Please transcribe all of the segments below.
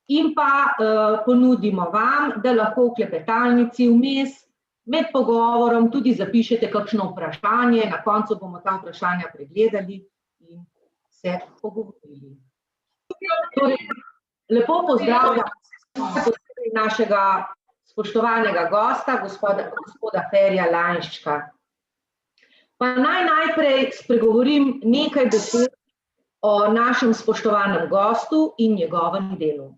in pa ponudimo vam, da lahko v klepetalnici vmes med pogovorom tudi zapišete kakšno vprašanje, na koncu bomo ta vprašanja pregledali in se pogovorili. Torej, lepo pozdravljam našega spoštovanega gosta, gospoda Ferija Lainščka. Pa naj najprej spregovorim nekaj besed o našem spoštovanem gostu in njegovem delu.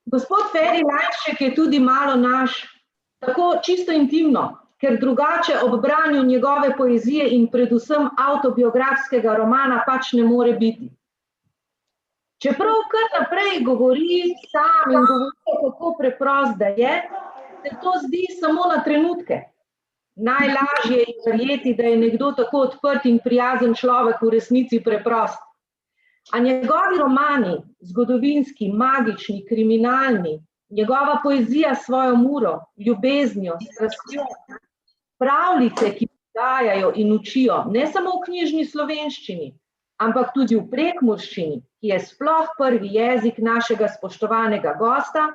Gospod Ferij Lainšček je tudi malo naš, tako čisto intimno, ker drugače ob branju njegove poezije in predvsem avtobiografskega romana pač ne more biti. Čeprav kar naprej govori sam in govori, kako preprost da je, se to zdi samo na trenutke. Najlažje je verjeti, da je nekdo tako odprt in prijazen človek v resnici preprost. A njegovi romani, zgodovinski, magični, kriminalni, njegova poezija s svojo muro, ljubeznijo, strastjo, pravljice, ki dajajo in učijo, ne samo v knjižni slovenščini, ampak tudi v prekmurščini, ki je sploh prvi jezik našega spoštovanega gosta,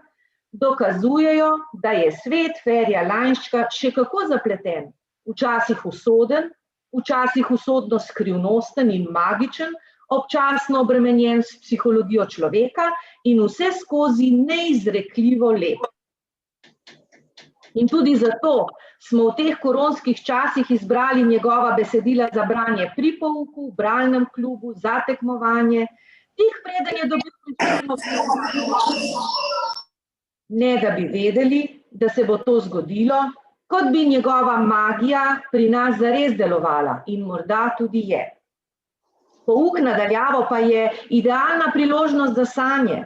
dokazujejo, da je svet Ferija Lainščka še kako zapleten, včasih usoden, včasih usodno skrivnosten in magičen, občasno obremenjen s psihologijo človeka in vse skozi neizrekljivo lep. In tudi zato smo v teh koronskih časih izbrali njegova besedila za branje pri pouku, v bralnem klubu, za tekmovanje, tik preden je dobil ne da bi vedeli, da se bo to zgodilo, kot bi njegova magija pri nas zares delovala in morda tudi je. Pouk nadaljavo pa je idealna priložnost za sanje,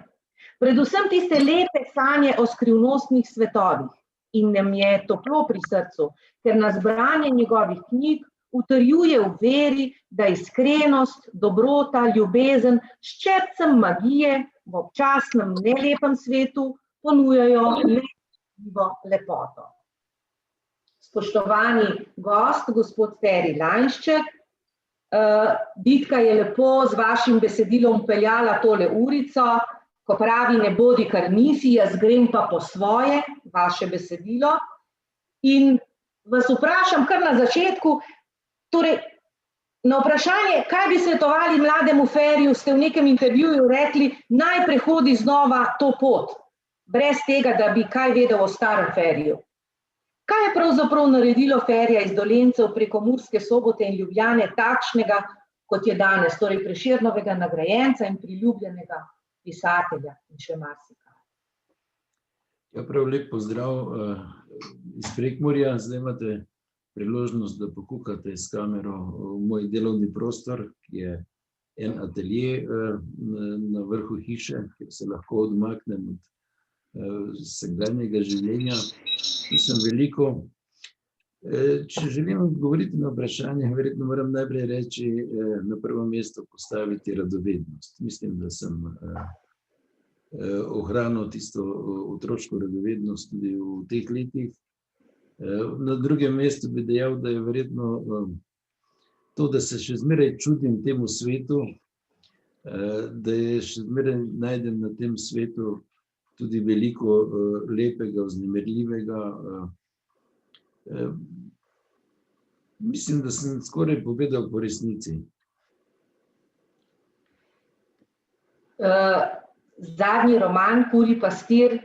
predvsem tiste lepe sanje o skrivnostnih svetovih. In nam je toplo pri srcu, ker nas branje njegovih knjig utrjuje v veri, da iskrenost, dobrota, ljubezen s ščepcem magije v občasnem nelepem svetu ponujajo lepoto. Spoštovani gost, gospod Ferij Lainšček, Ditka je lepo z vašim besedilom peljala tole urico, ko pravi ne bodi kar nisi, jaz grem pa po svoje, vaše besedilo. In vas vprašam kar na začetku, torej na vprašanje, kaj bi svetovali mlademu Feriju, ste v nekem intervjuju rekli, naj prehodi znova to pot. Brez tega, da bi kaj vedel o starem Feriju. Kaj je pravzaprav naredilo Ferija iz Dolencev preko Murske Sobote in Ljubljane takšnega, kot je danes, torej Prešernovega nagrajenca in priljubljenega pisatelja in še marsikaj? Ja, prav lep pozdrav iz Prekmurja. Zdaj imate priložnost, da pokukate s kamero v moj delovni prostor, ki je en atelje na vrhu hiše, kjer se lahko odmaknem od vsakdanjega življenja. Mislim veliko. Če želim odgovoriti na vprašanje, verjetno moram najprej reči, na prvo mesto postaviti radovednost. Mislim, da sem ohranil tisto otroško radovednost tudi v teh letih. Na drugem mestu bi dejal, da je verjetno to, da se še zmeraj čudim temu svetu, da je še zmeraj najdem na tem svetu tudi veliko lepega, vznemirljivega. Mislim, da sem skoraj povedal po resnici. Zadnji roman, Kurji pastir,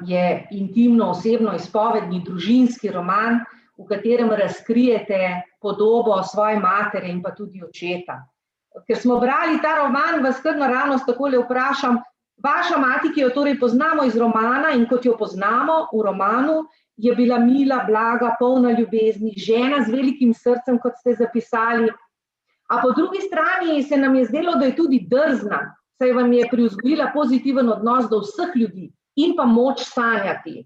je intimno, osebno, izpovedni, družinski roman, v katerem razkrijete podobo svoje matere in pa tudi očeta. Ker smo brali ta roman, vas kar naravnost takole vprašam, vaša mati, ki jo torej poznamo iz romana in kot jo poznamo v romanu, je bila mila, blaga, polna ljubezni, žena z velikim srcem, kot ste zapisali. A po drugi strani se nam je zdelo, da je tudi drzna, saj vam je privzgojila pozitiven odnos do vseh ljudi in pa moč sanjati.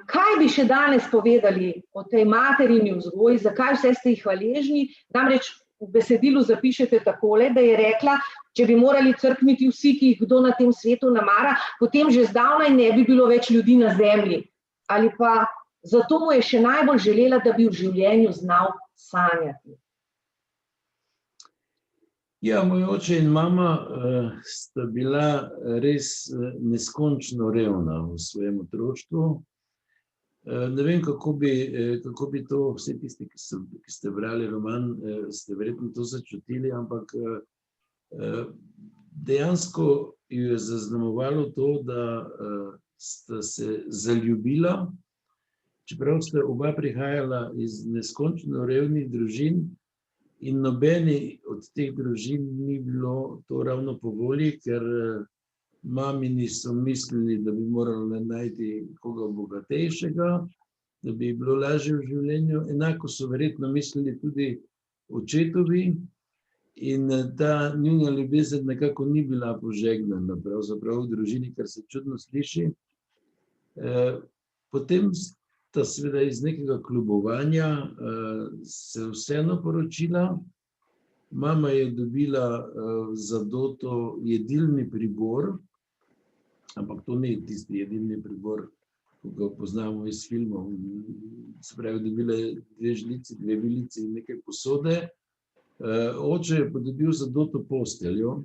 Kaj bi še danes povedali o tej materini vzgoji, zakaj vse ste jih hvaležni? Namreč v besedilu zapišete takole, da je rekla, če bi morali crkniti vsi, ki jih kdo na tem svetu namara, potem že zdavnaj ne bi bilo več ljudi na zemlji. Ali pa zato mu je še najbolj želela, da bi v življenju znal sanjati. Ja, moj oče in mama sta bila res neskončno revna v svojem otroštvu. Ne vem, kako bi to, vsi tisti, ki ste brali roman, ste verjetno to začutili, ampak dejansko jo je zaznamovalo to, da sta se zaljubila, čeprav sta oba prihajala iz neskončno revnih družin in nobeni od teh družin ni bilo to ravno po volji, ker mamini so mislili, da bi morali najti koga bogatejšega, da bi bilo lažje v življenju. Enako so verjetno mislili tudi očetovi in ta njuna ljubezen nekako ni bila požegnana, pravzaprav v družini, kar se čudno sliši. Potem sta seveda iz nekega kljubovanja se vseeno poročila. Mama je dobila za doto jedilni pribor, ampak to ni tisti jedilni pribor, ki ga poznamo iz filmov. Se pravi, dobila je 2 žlici, 2 vilici in nekaj posode. Oče je pa dobil za doto posteljo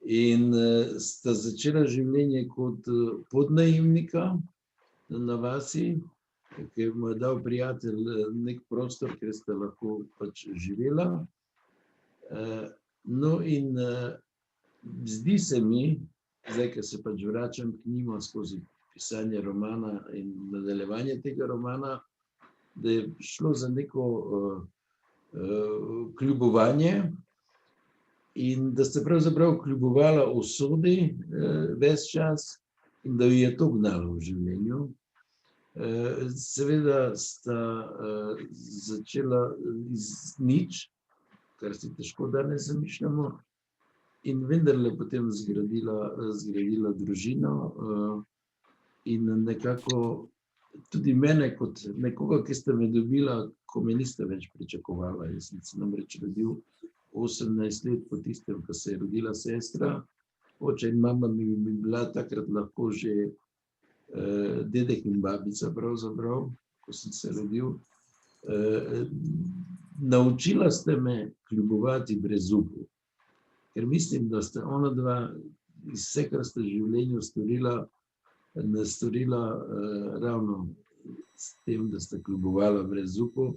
in sta začela življenje kot podnajemnika na vasi, ki mu je dal prijatelj nek prostor, kjer sta lahko pač živela. No in zdi se mi, zdaj, ko se pač vračam k njima skozi pisanje romana in nadaljevanje tega romana, da je šlo za neko kljubovanje in da sta pravzaprav kljubovala usodi ves čas in da jo je to gnalo v življenju. Seveda sta začela iz nič, kar si težko danes zamišljamo, in vendarle potem zgradila družino in nekako tudi mene kot nekoga, ki sta me dobila, ko me niste več pričakovala. Jaz sem se namreč rodil 18 let po tistem, ko se je rodila sestra. Oče in mama mi bila takrat lahko že dedek in babica pravzaprav, ko sem se rodil. Naučila ste me kljubovati brez upu, ker mislim, da sta ona dva iz vse, kar sta v življenju storila ravno s tem, da sta kljubovala brez upu.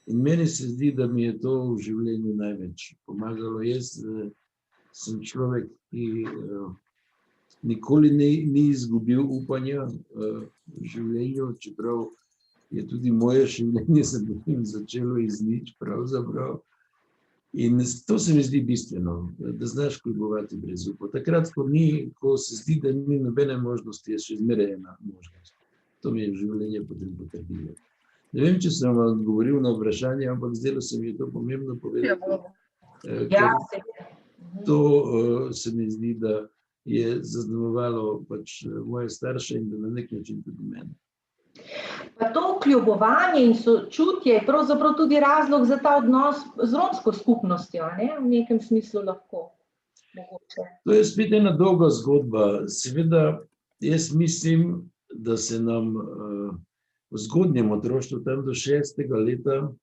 In meni se zdi, da mi je to v življenju največ pomagalo. Jaz sem človek, ki nikoli ni izgubil upanja v življenju, čeprav je tudi moje življenje se potem začelo iz nič pravzaprav. In to se mi zdi bistveno, da znaš kljubovati brez upa. Takrat, ko se zdi, da ni nobene možnosti, je še zmeraj ena možnost. To mi je življenje potem potrdilo. Ne vem, če sem vam odgovoril na vprašanje, ampak zdelo se mi je to pomembno povedati. To se mi zdi, da je zaznamovalo pač moje starše in da na nek način tudi mene. Pa to kljubovanje in sočutje je pravzaprav tudi razlog za ta odnos z romsko skupnostjo, ne? V nekem smislu lahko, mogoče. To je spet ena dolga zgodba. Seveda, jaz mislim, da se nam v zgodnjem otroštvu, tam do 6. leta,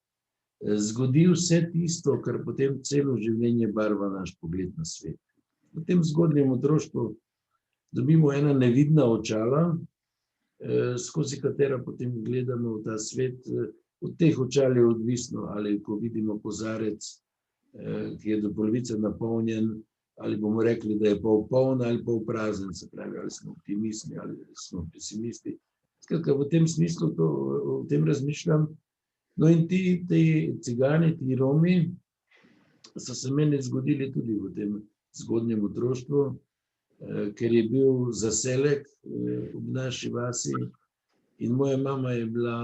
zgodi vse tisto, kar potem celo življenje barva naš pogled na svet. V tem zgodnjem otroštvu dobimo ena nevidna očala, skozi katera potem gledamo v ta svet. Od teh očal je odvisno, ali ko vidimo kozarec, ki je do polovice napolnjen, ali bomo rekli, da je pol poln ali pol prazen, se pravi, ali smo optimisti ali smo pesimisti. Skratka, v tem smislu o tem razmišljam. No in ti cigani, ti Romi so se meni zgodili tudi v tem zgodnjem otroštvu, ker je bil zaselek v naši vasi in moja mama je bila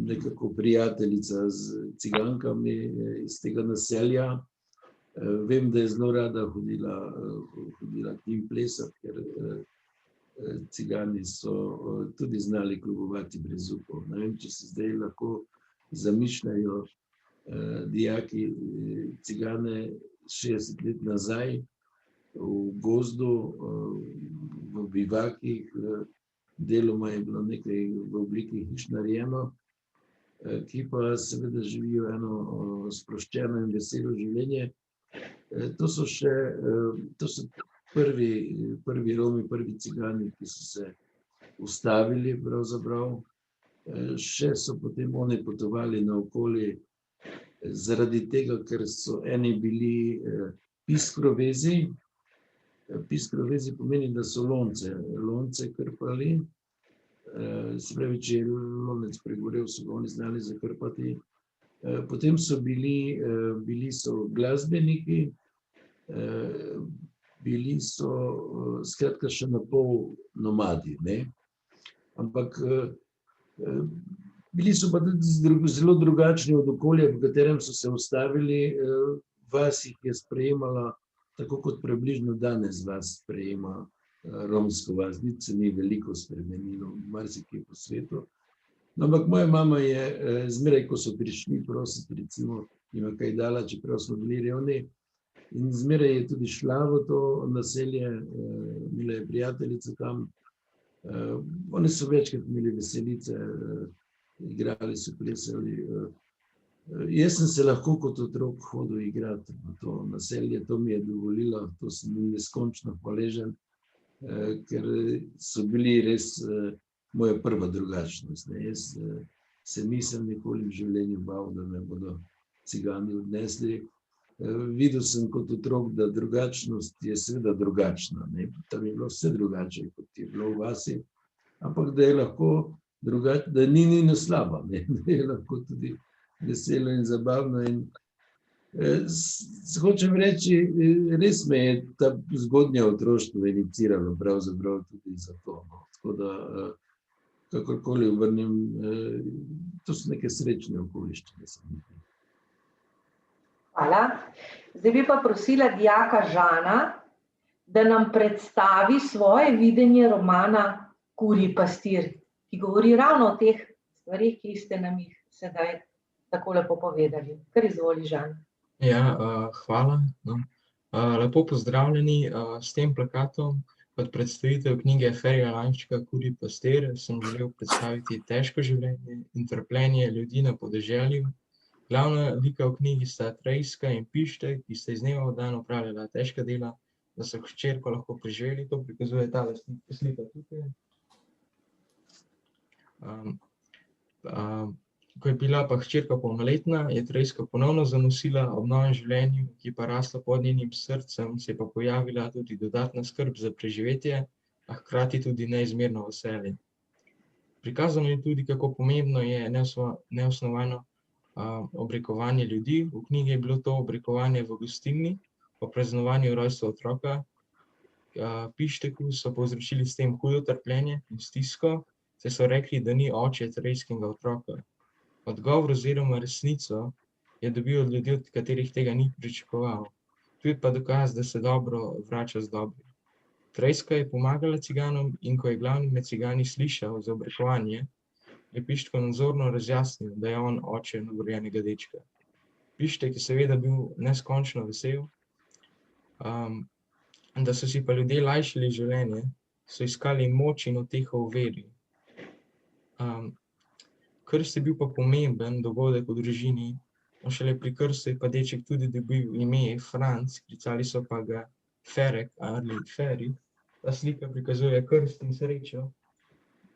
nekako prijateljica z cigankami iz tega naselja. Vem, da je zelo rada hodila k njim plesati, ker cigani so tudi znali kljubovati brez upov. Ne vem, če se zdaj lahko zamišljajo dijaki cigane 60 let nazaj v gozdu, v bivakih, deloma je bilo nekaj v obliki hiš narejeno. ki pa seveda živijo eno sproščeno in veselo življenje. To so prvi Romi, prvi Cigani, ki so se ustavili pravzaprav. Še so potem oni potovali naokoli zaradi tega, ker so eni bili piskrovezi. Piskrovezi pomeni, da so lonce krpali. Se pravi, če je lonec pregorel, so ga oni znali zakrpati. Potem so bili so glasbeniki, bili so skratka še napol nomadi, ne. Ampak bili so pa tudi zelo drugačni od okolja, v katerem so se ustavili. Vas jih je sprejemala tako, kot približno danes vas sprejema romsko vas. Nič se ni veliko spremenilo, marsikje po svetu. No, ampak moja mama je zmeraj, ko so prišli prositi, recimo, jima kaj dala, čeprav smo bili revni, in zmeraj je tudi šla v to naselje, imela je prijateljico tam. Oni so večkrat imeli veselice, igrali so, plesali. Jaz sem se lahko kot otrok hodil igrati v to naselje, to mi je dovolilo, to sem bil neskončno hvaležen, ker so bili res moja prva drugačnost. Jaz se nisem nikoli v življenju bal, da me bodo Cigani odnesli. Videl sem kot otrok, da drugačnost je seveda drugačna. Tam je bilo vse drugače, kot je bilo v vasi, ampak da je lahko drugače, da ni slaba, da je lahko tudi veselo in zabavno. In hočem reči, res me je ta zgodnje otroštvo iniciralo pravzaprav tudi za to. Tako da, kakorkoli obrnem, to so neke srečne okoliščine. Hvala. Zdaj bi pa prosila dijaka Žana, da nam predstavi svoje videnje romana Kurji pastir, ki govori ravno o teh stvarih, ki ste nam jih sedaj tako lepo povedali. Kar izvoli, Žan. Ja, hvala. Lepo pozdravljeni. S tem plakatom kot predstavitev knjige Ferija Lanščka Kurji pastir sem želel predstaviti težko življenje in trpljenje ljudi na podeželju. Glavna lika v knjigi sta Trejska in Pištek, ki sta iz dneva v dan opravljala težka dela, da so hčerko lahko preživeli. To prikazuje ta slika tukaj. Ko je bila pa hčerka polnoletna, je Trejska ponovno zanosila ob novem življenju, ki pa rasla pod njenim srcem, se je pa pojavila tudi dodatna skrb za preživetje, a hkrati tudi neizmerno veselje. Prikazano je tudi, kako pomembno je neosnovano obrekovanje ljudi. V knjigi je bilo to obrekovanje v gostilni, po praznovanju rojstva otroka. Pišteku so povzročili s tem hudo trpljenje in stisko, saj so rekli, da ni oče Trejskega otroka. Odgovor oziroma resnico je dobil od ljudi, od katerih tega ni pričakoval. Tu je pa dokaz, da se dobro vrača z dobrim. Trejska je pomagala Ciganom in ko je glavni med Cigani slišal za obrekovanje, je Pištko nadzorno razjasnil, da je on oče novorojenega dečka. Pištek je seveda bil neskončno vesel, da so si pa ljudje lajšali življenje, so iskali moč in uteho v veri. Krst je bil pa pomemben dogodek v družini, šele pri krstu je pa deček tudi dobil ime Franc, klicali so pa ga Ferek ali Feri. Ta slika prikazuje krst in srečo,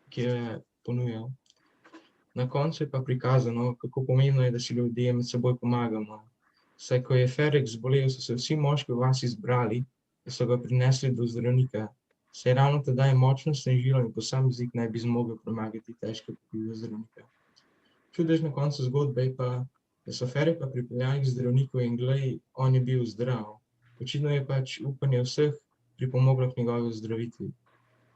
ki jo je ponujal. Na koncu je pa prikazano, kako pomembno je, da si ljudje med seboj pomagamo. Saj ko je Ferek zbolel, so se vsi moški v vasi zbrali, da so ga prinesli do zdravnika. Saj ravno tedaj je močno snežilo in posameznik ne bi zmogel premagati težke poti do zdravnika. Čudež na koncu zgodbe je pa, da so Fereka pripeljali k zdravniku in glej, on je bil zdrav. Očitno je pač upanje vseh pripomoglo k njegovi ozdravitvi.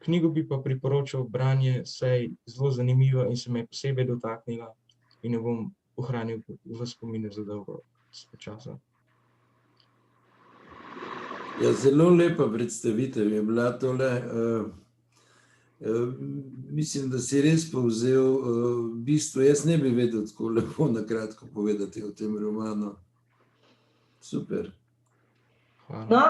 Knjigo bi pa priporočal branje, saj zelo zanimiva in se me je posebej dotaknila in jo bom ohranil v spominu za dolgo časa. Ja, zelo lepa predstavitev je bila tole. Mislim, da si res povzel bistvo. Jaz ne bi vedel tako lepo na kratko povedati o tem romanu. Super. No,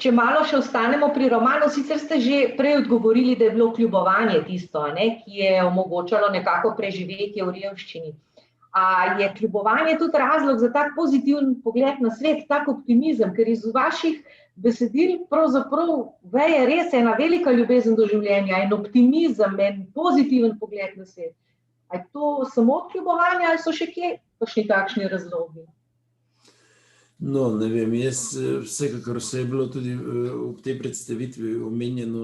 če malo še ostanemo pri romanu, sicer ste že prej odgovorili, da je bilo kljubovanje tisto, ki je omogočalo nekako preživetje v revščini. A je kljubovanje tudi razlog za tak pozitiven pogled na svet, tak optimizem, ker iz vaših besedil pravzaprav veje res ena velika ljubezen do življenja, en optimizem, en pozitiven pogled na svet. A je to samo kljubovanje ali so še kje kakšni takšni razlogi? No, ne vem, jaz vsekakor vse je bilo tudi ob tej predstavitvi omenjeno,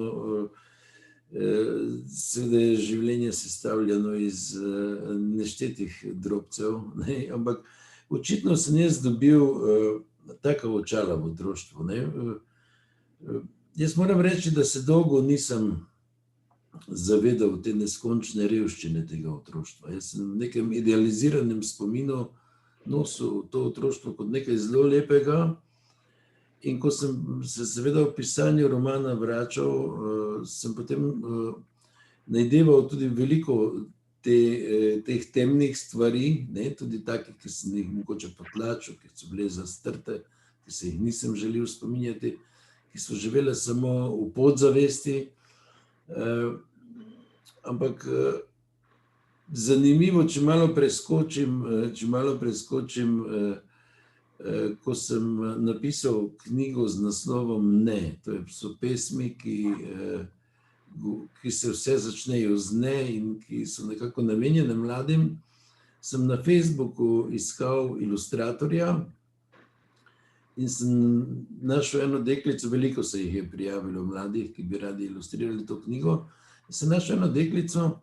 seveda je življenje sestavljeno iz neštetih drobcev, ne, ampak očitno sem jaz dobil taka očala v otroštvu, ne. Jaz moram reči, da se dolgo nisem zavedal te neskončne revščine tega otroštva. Jaz sem v nekem idealiziranem spominu nosil to otroštvo kot nekaj zelo lepega in ko sem se seveda v pisanju romana vračal, sem potem najdeval tudi veliko teh temnih stvari, ne, tudi takih, ki sem jih mogoče potlačil, ki so bile zastrte, ki se jih nisem želel spominjati, ki so živele samo v podzavesti. Ampak zanimivo, če malo preskočim, ko sem napisal knjigo z naslovom Ne, to so pesmi, ki se vse začnejo z ne in ki so nekako namenjene mladim, sem na Facebooku iskal ilustratorja in sem našel eno deklico, veliko se jih je prijavilo mladih, ki bi radi ilustrirali to knjigo, in sem našel eno deklico,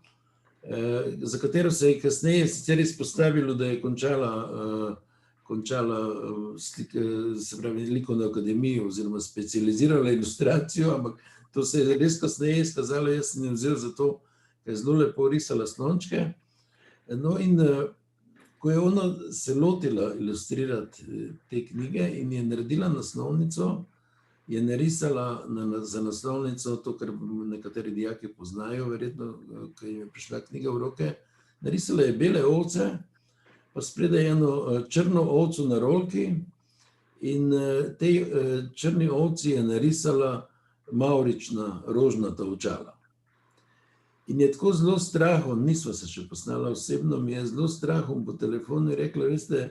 za katero se je kasneje sicer izpostavilo, da je končala se pravi likovno akademijo oziroma specializirala ilustracijo, ampak to se je res kasneje izkazalo, jaz sem jo vzel zato, ker je zelo lepo risala slončke. No in ko je ona se lotila ilustrirati te knjige in je naredila naslovnico, je narisala za naslovnico to, kar nekateri dijaki poznajo, verjetno, ko jim je prišla knjiga v roke. Narisala je bele ovce, pa spredaj eno črno ovco na rolki in tej črni ovci je narisala mavrična rožnata očala. In je tako zelo strahom, nisva se še poznala osebno, mi je zelo strahom po telefonu rekla, veste,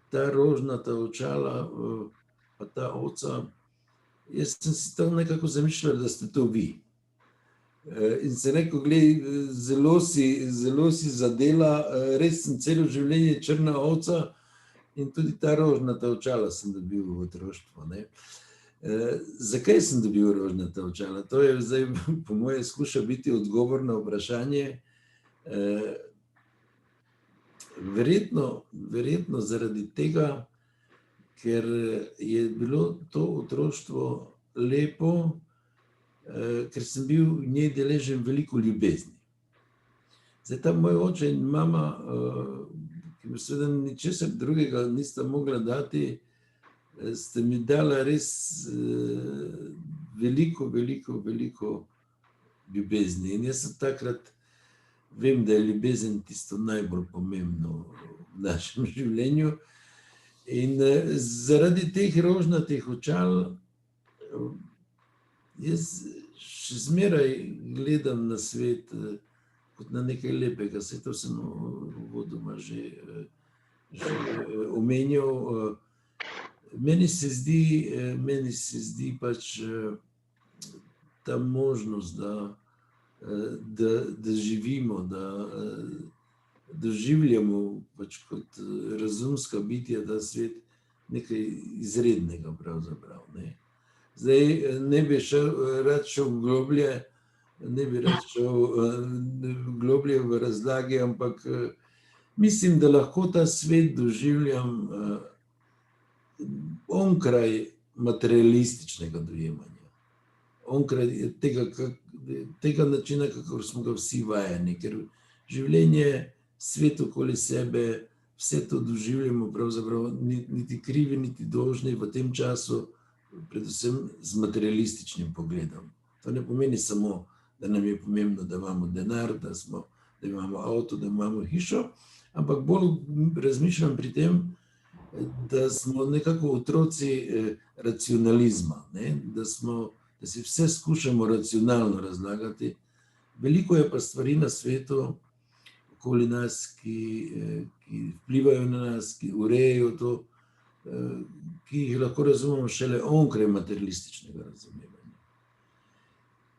ta rožnata očala pa ta ovca, jaz sem si tam nekako zamišljala, da ste to vi. In sem rekel, glej, zelo si zadela, res sem celo življenje črna ovca in tudi ta rožnata očala sem dobil v otroštvu, ne. Zakaj sem dobil rožnata očala? To je zdaj po moje skuša biti odgovor na vprašanje. Verjetno zaradi tega, ker je bilo to otroštvo lepo, ker sem bil v njej deležen veliko ljubezni. Zdaj ta moj oče in mama, ki mi seveda ničesar drugega nista mogla dati, ste mi dala res veliko ljubezni. In jaz sem takrat, vem, da je ljubezen tisto najbolj pomembno v našem življenju. In zaradi teh rožnatih očal jaz še zmeraj gledam na svet kot na nekaj lepega. Saj to sem uvodoma že omenjal. Meni se zdi pač ta možnost, da živimo, da doživljamo pač kot razumska bitja ta svet nekaj izrednega pravzaprav, ne. Zdaj ne bi rad šel globlje v razlage, ampak mislim, da lahko ta svet doživljam onkraj materialističnega dojemanja, onkraj tega načina, kakor smo ga vsi vajeni, ker življenje, svet okoli sebe, vse to doživljamo pravzaprav niti krivi, niti dolžni v tem času, predvsem z materialističnim pogledom. To ne pomeni samo, da nam je pomembno, da imamo denar, da imamo avto, da imamo hišo, ampak bolj razmišljam pri tem, da smo nekako otroci racionalizma, ne? Da si vse skušamo racionalno razlagati. Veliko je pa stvari na svetu, okoli nas, ki vplivajo na nas, ki urejajo to, ki jih lahko razumemo šele onkraj materialističnega razumevanja.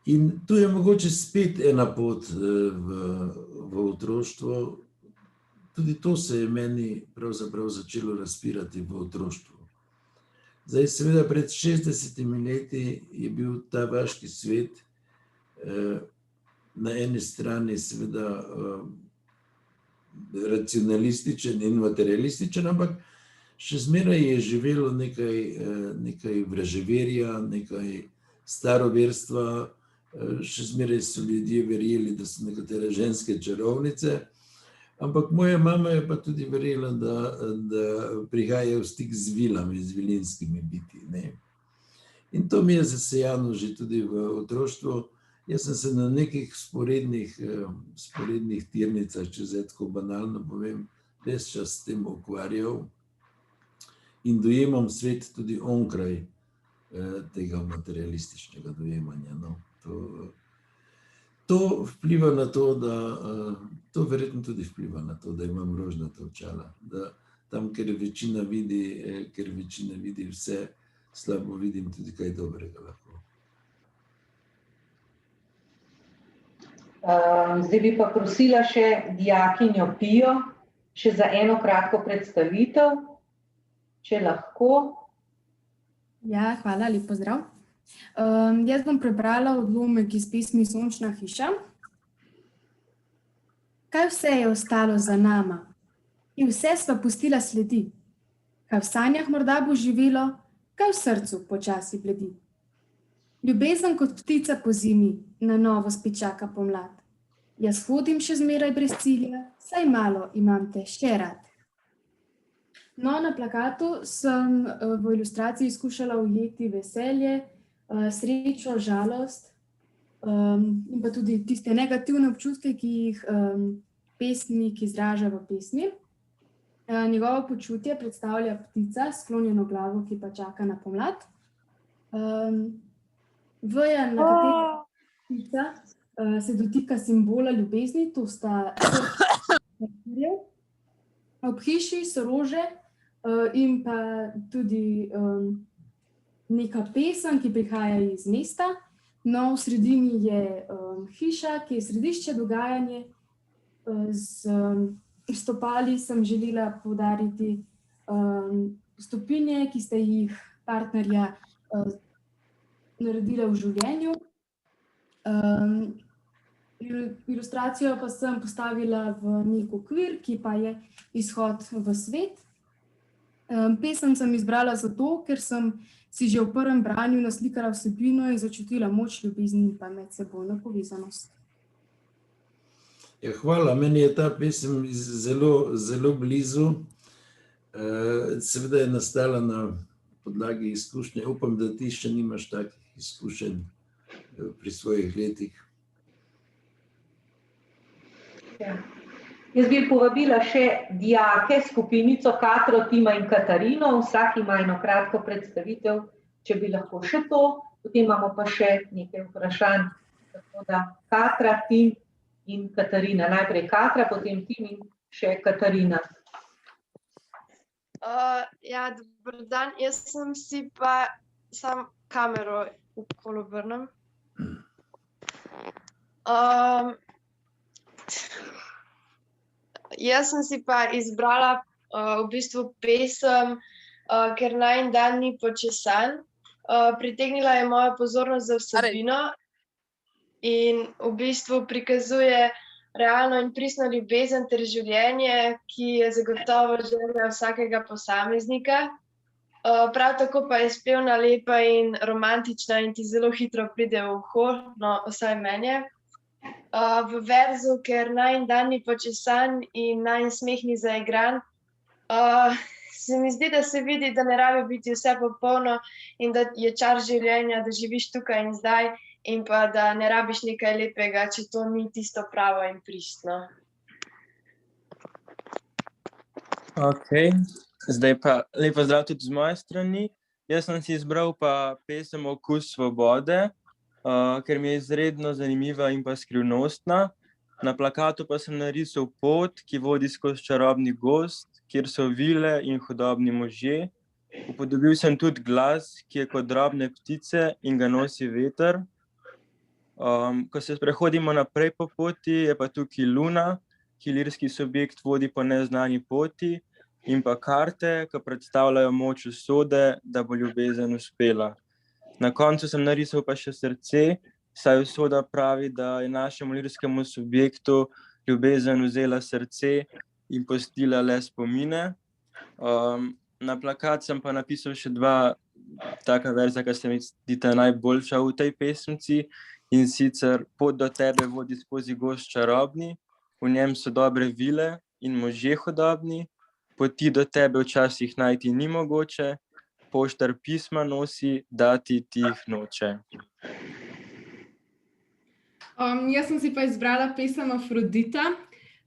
In tu je mogoče spet ena pot v otroštvo. Tudi to se je meni pravzaprav začelo razpirati v otroštvu. Zdaj, seveda, pred 60 leti je bil ta vaški svet na eni strani seveda racionalističen in materialističen, ampak še zmeraj je živelo nekaj vraževerja, nekaj staroverstva, še zmeraj so ljudje verjeli, da so nekatere ženske čarovnice, ampak moja mama je pa tudi verjela, da prihajajo v stik z vilami, z vilinskimi biti, ne. In to mi je zasejano že tudi v otroštvu. Jaz sem se na nekih sporednih tirnicah, če zdaj tako banalno povem, ves čas s tem ukvarjal in dojemam svet tudi onkraj tega materialističnega dojemanja, no. To vpliva na to, to verjetno tudi vpliva na to, da imam rožnata očala, da tam, ker večina vidi vse, slabo vidim tudi kaj dobrega lahko. Zdaj bi pa prosila še dijakinjo Pijo, še za eno kratko predstavitev, če lahko. Ja, hvala, lep pozdrav. Jaz bom prebrala odlomek iz pesmi Sončna hiša. Kaj vse je ostalo za nama? In vse sva pustila sledi. Kaj v sanjah morda bo živelo, kaj v srcu počasi bledi. Ljubezen kot ptica po zimi, na novo spet čaka pomlad. Jaz hodim še zmeraj brez cilja, saj malo imam te še rad. No, na plakatu sem v ilustraciji skušala ujeti veselje, srečo, žalost in pa tudi tiste negativne občutke, ki jih pesnik izraža v pesmi. Njegovo počutje predstavlja ptica s sklonjeno glavo, ki pa čaka na pomlad. Veja, na kateri ptica se dotika simbola ljubezni, to sta srce. Ob hiši so rože in pa tudi neka pesem, ki prihaja iz mesta. No, v sredini je hiša, ki je središče dogajanja. Z stopali sem želela poudariti stopinje, ki sta jih partnerja naredila v življenju. Ilustracijo pa sem postavila v nek okvir, ki pa je izhod v svet. Pesem sem izbrala zato, ker sem si že v prvem branju naslikala vsebino in začutila moč ljubezni in pa medsebojno povezanost. Ja, hvala, meni je ta pesem zelo, zelo blizu. Seveda je nastala na podlagi izkušnje. Upam, da ti še nimaš takih izkušenj pri svojih letih. Ja. Jaz bi povabila še dijake, skupinico Katro, Tima in Katarino. Vsak ima eno kratko predstavitev, če bi lahko še to. Potem imamo pa še nekaj vprašanj. Tako da Katra, Tim in Katarina. Najprej Katra, potem Tim in še Katarina. Ja, dober dan. Jaz sem si pa sam kamero okoli obrnem. Jaz sem si pa izbrala v bistvu pesem, ker najin dan ni počesan. Pritegnila je mojo pozornost za vsebino in v bistvu prikazuje realno in pristno ljubezen ter življenje, ki je zagotovo želja vsakega posameznika. Prav tako pa je spevna, lepa in romantična in ti zelo hitro pride v uho, no, vsaj meni. V verzu, ker najin dan ni počesan in najin smeh ni zaigran, se mi zdi, da se vidi, da ne rabi biti vse popolno in da je čar življenja, da živiš tukaj in zdaj in pa da ne rabiš nekaj lepega, če to ni tisto pravo in pristno. Ok, zdaj pa lep pozdrav tudi z moje strani. Jaz sem si izbral pa pesem Okus svobode, ker mi je izredno zanimiva in pa skrivnostna. Na plakatu pa sem narisal pot, ki vodi skozi čarobni gozd, kjer so vile in hudobni možje. Upodobil sem tudi glas, ki je kot drobne ptice in ga nosi veter. Ko se prehodimo naprej po poti, je pa tukaj luna, ki lirski subjekt vodi po neznani poti, in pa karte, ki predstavljajo moč usode, da bo ljubezen uspela. Na koncu sem narisal pa še srce, saj usoda pravi, da je našemu lirskemu subjektu ljubezen vzela srce in pustila le spomine. Na plakat sem pa napisal še 2 taka verza, ki se mi zdita najboljša v tej pesmici, in sicer pot do tebe vodi skozi gozd čarobni, v njem so dobre vile in možje hudobni, poti do tebe včasih najti ni mogoče, poštar pisma nosi, dati ti jih noče. Jaz sem si pa izbrala pesem Afrodita,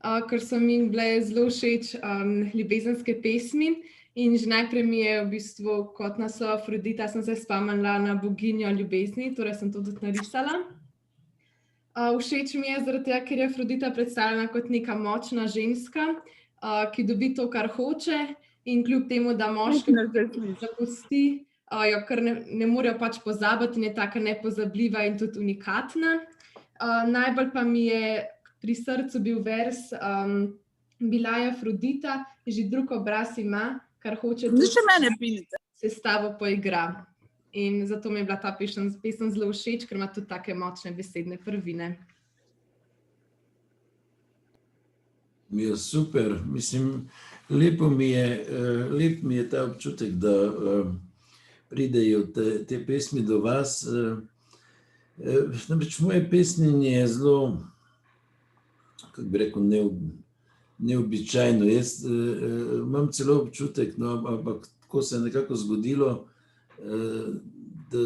ker so mi bile zelo všeč ljubezenske pesmi in že najprej mi je v bistvu kot naslov Afrodita sem se spomnila na boginjo ljubezni, torej sem to tudi narisala. Všeč mi je zaradi tega, ker je Afrodita predstavljena kot neka močna ženska, ki dobi to, kar hoče, in kljub temu, da moški zapusti, jo kar ne morejo pač pozabiti in je taka nepozabljiva in tudi unikatna. Najbolj pa mi je pri srcu bil vers Bila je Afrodita, že drug obraz ima, kar hoče tudi se s tabo poigra. In zato mi je bila ta pesem zelo všeč, ker ima tudi take močne besedne prvine. Mi je super, mislim, lep mi je ta občutek, da pridejo te pesmi do vas. Namreč moje pesnjenje je zelo, kako bi rekel, neobičajno. Jaz imam celo občutek, ampak tako se je nekako zgodilo, da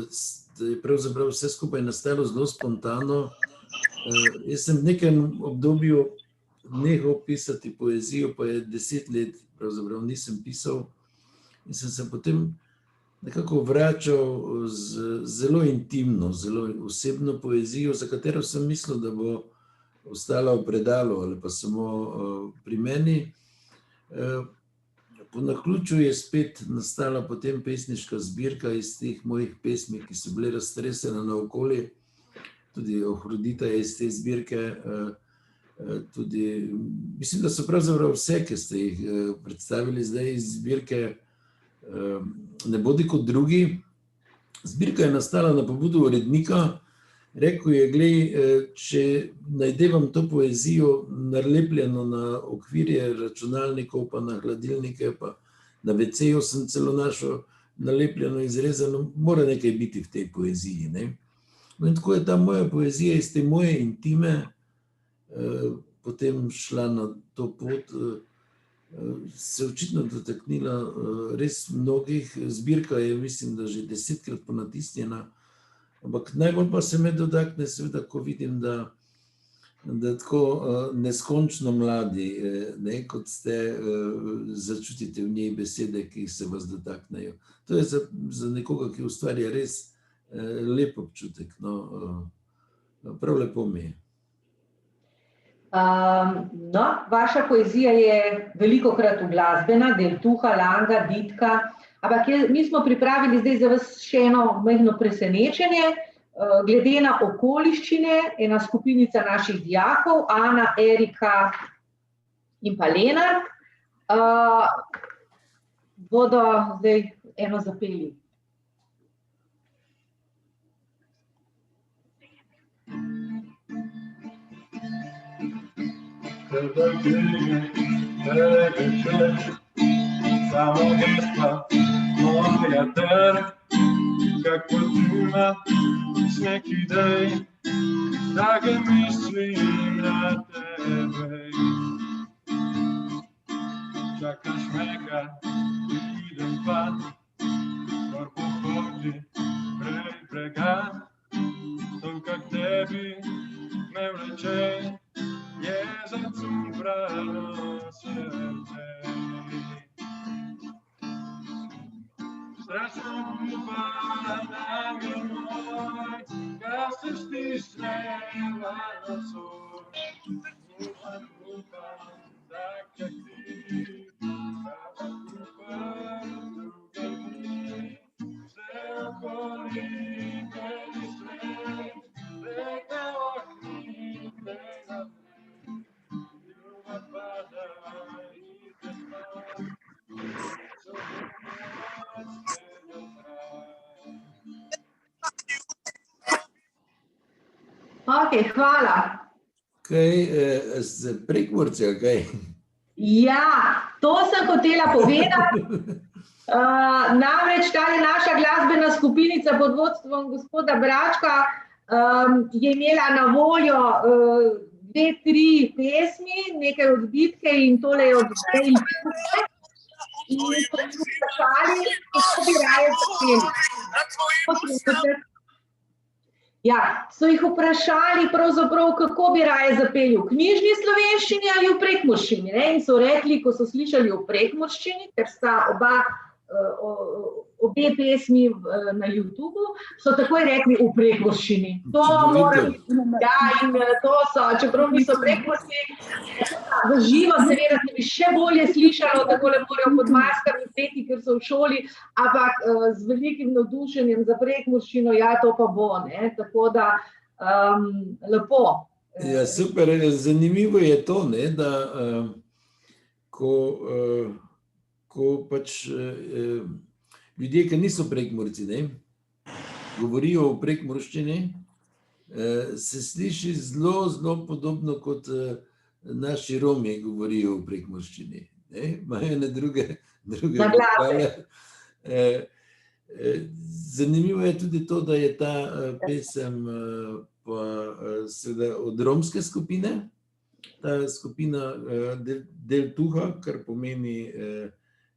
je pravzaprav vse skupaj nastalo zelo spontano. Jaz sem v nekem obdobju nehal pisati poezijo, pa je 10 let pravzaprav nisem pisal in sem se potem nekako vračal z zelo intimno, zelo osebno poezijo, za katero sem mislil, da bo ostala v predalu ali pa samo pri meni. Po naključju je spet nastala potem pesniška zbirka iz teh mojih pesmi, ki so bile raztresene naokoli. Tudi Afrodita je iz te zbirke. Tudi, mislim, da so pravzaprav vse, ki ste jih predstavili zdaj iz zbirke Ne bodi kot drugi. Zbirka je nastala na pobudo urednika. Rekel je, glej, če najdevam to poezijo nalepljeno na okvirje računalnikov, pa na hladilnike, pa na WC-ju sem celo našel nalepljeno, izrezano, mora nekaj biti v tej poeziji, ne. No in tako je ta moja poezija iz te moje intime potem šla na to pot, se očitno dotaknila res mnogih. Zbirka je, mislim, da že 10-krat ponatisnjena, ampak najbolj pa se me dotakne seveda, ko vidim, da tako neskončno mladi, ne, kot ste, začutite v njej besede, ki se vas dotaknejo. To je za nekoga, ki ustvarja, res lep občutek, no, prav lepo mi je. No, vaša poezija je velikokrat uglasbena, Deltuha, Langa, Ditka, ampak mi smo pripravili zdaj za vas še eno majhno presenečenje. Glede na okoliščine, ena skupinica naših dijakov, Ana, Erika in pa Lenart, bodo zdaj eno zapeli. Kada greje večer, samo gesla moja ter, kako zima sneg idej, drage mislim na tebe. Čakaš mega, idem pa, kar pohodi prej brega, sem kak tebi me vleče, je zacumbrano srce. Strašno upa namen moj, kad se stisne nocoj. Ok, hvala. Kaj, z Prekmurci, ali kaj? Ja, to sem hotela povedati. Namreč ta naša glasbena skupinica pod vodstvom gospoda Bračka je imela na voljo 2-3 pesmi, nekaj odbitke in tole je od in so jih vprašali, kako bi raje zapeli. Ja, so jih vprašali pravzaprav, kako bi raje zapeli v knjižni slovenščini ali v prekmurščini, ne? In so rekli, ko so slišali v prekmurščini, ker sta obe pesmi na YouTubu, so takoj rekli v prekmurščini. To mora biti, ja, in to so, čeprav niso prekmurski, v živo seveda se bi še bolje slišalo, takole morajo pod maskami peti, ker so v šoli, ampak z velikim navdušenjem za prekmurščino, ja, to pa bo, ne, tako da lepo. Ja, super, zanimivo je to, ne, da ko pač ljudje, ki niso Prekmurci, ne, govorijo o prekmurščini, se sliši zelo, zelo podobno kot naši Romi govorijo o prekmurščini, ne, imajo ene druge vokale. Zanimivo je tudi to, da je ta pesem pa seveda od romske skupine, ta skupina Del Tuha, kar pomeni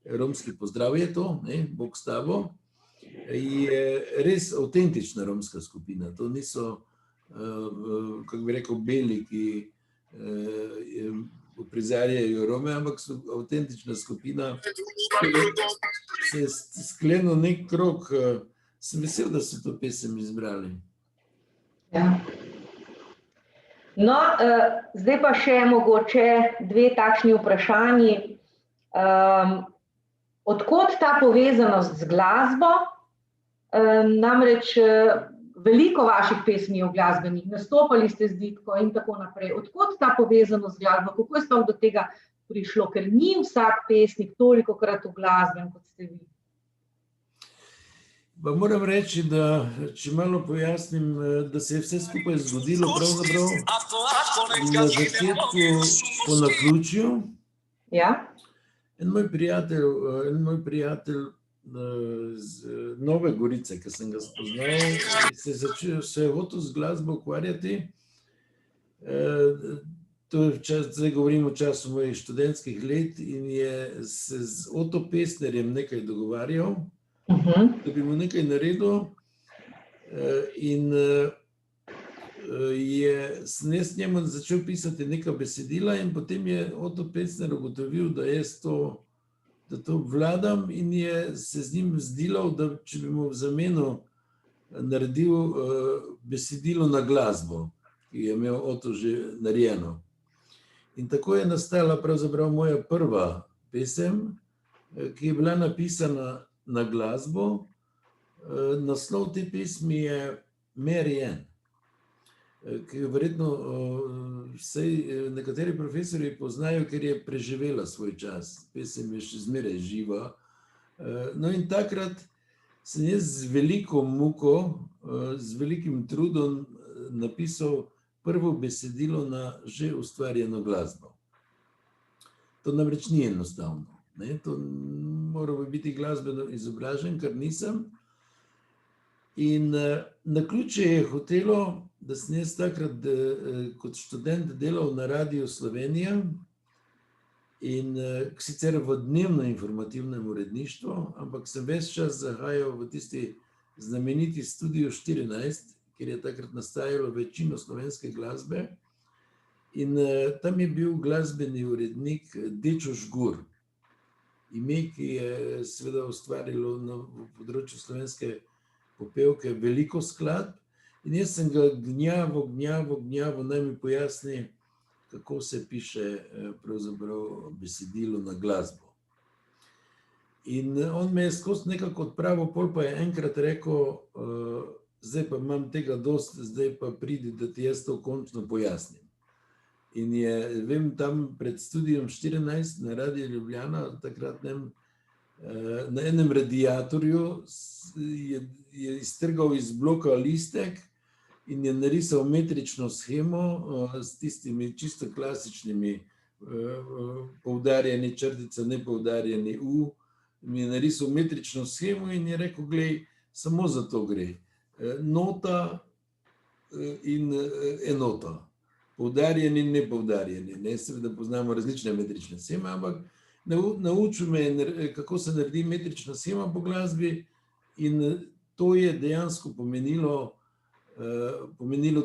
romski pozdrav je to, ne, Bog s tabo, je res avtentična romska skupina. To niso, kako bi rekel, beli, ki uprizarjajo Rome, ampak so avtentična skupina. Se je sklenil nek krog, sem vesel, da so to pesem izbrali. Ja. No, zdaj pa še mogoče 2 takšni vprašanji. Od kod ta povezanost z glasbo? Namreč veliko vaših pesmi je v glasbenih, nastopali ste z Ditko in tako naprej. Od kod ta povezanost z glasbo? Kako je sploh do tega prišlo? Ker ni vsak pesnik tolikokrat uglasben, kot ste vi. Pa moram reči, da če malo pojasnim, da se je vse skupaj zgodilo pravzaprav na začetku po naključju. Ja. En moj prijatelj z Nove Gorice, ki sem ga spoznal, se je hotel z glasbo ukvarjati. Zdaj govorim o času mojih študentskih let in je se z Oto Pestnerjem nekaj dogovarjal, da bi mu nekaj naredil in sem jaz njemu začel pisati neka besedila in potem je Oto Pestner ugotovil, da to obvladam in je se z njim zdilal, da če bi mu v zameno naredil besedilo na glasbo, ki je imel Oto že narejeno. In tako je nastala pravzaprav moja prva pesem, ki je bila napisana na glasbo. Naslov te pesmi je Mary Ann, ki jo verjetno vsaj nekateri profesorji poznajo, ker je preživela svoj čas. Pesem je še zmeraj živa. No in takrat sem jaz z veliko muko, z velikim trudom napisal prvo besedilo na že ustvarjeno glasbo. To namreč ni enostavno, ne? To moral biti glasbeno izobražen, kar nisem. In naključje je hotelo, da sem jaz takrat kot študent delal na Radiu Slovenija in sicer v dnevno informativnem uredništvu, ampak sem ves čas zahajal v tisti znameniti Studio 14, kjer je takrat nastajalo večino slovenske glasbe in tam je bil glasbeni urednik Dečo Žgur, ime, ki je seveda ustvarilo na področju slovenske popevke veliko skladb in jaz sem ga gnjavo, naj mi pojasni, kako se piše pravzaprav besedilo na glasbo. In on me je skozi nekako odpravil, pol pa je enkrat rekel, zdaj pa imam tega dosti, zdaj pa pridi, da ti jaz to končno pojasnim. In je, vem, tam pred Studiom 14 na Radiu Ljubljana, takratnem, na enem radiatorju je iztrgal iz bloka listek in je narisal metrično shemo s tistimi čisto klasičnimi poudarjeni črtica, nepoudarjeni U. Mi je narisal metrično shemo in je rekel, glej, samo za to gre. Nota in enota. Poudarjeni in nepoudarjeni. Seveda poznamo različne metrične sheme, ampak naučil me, kako se naredi metrična shema po glasbi in to je dejansko pomenilo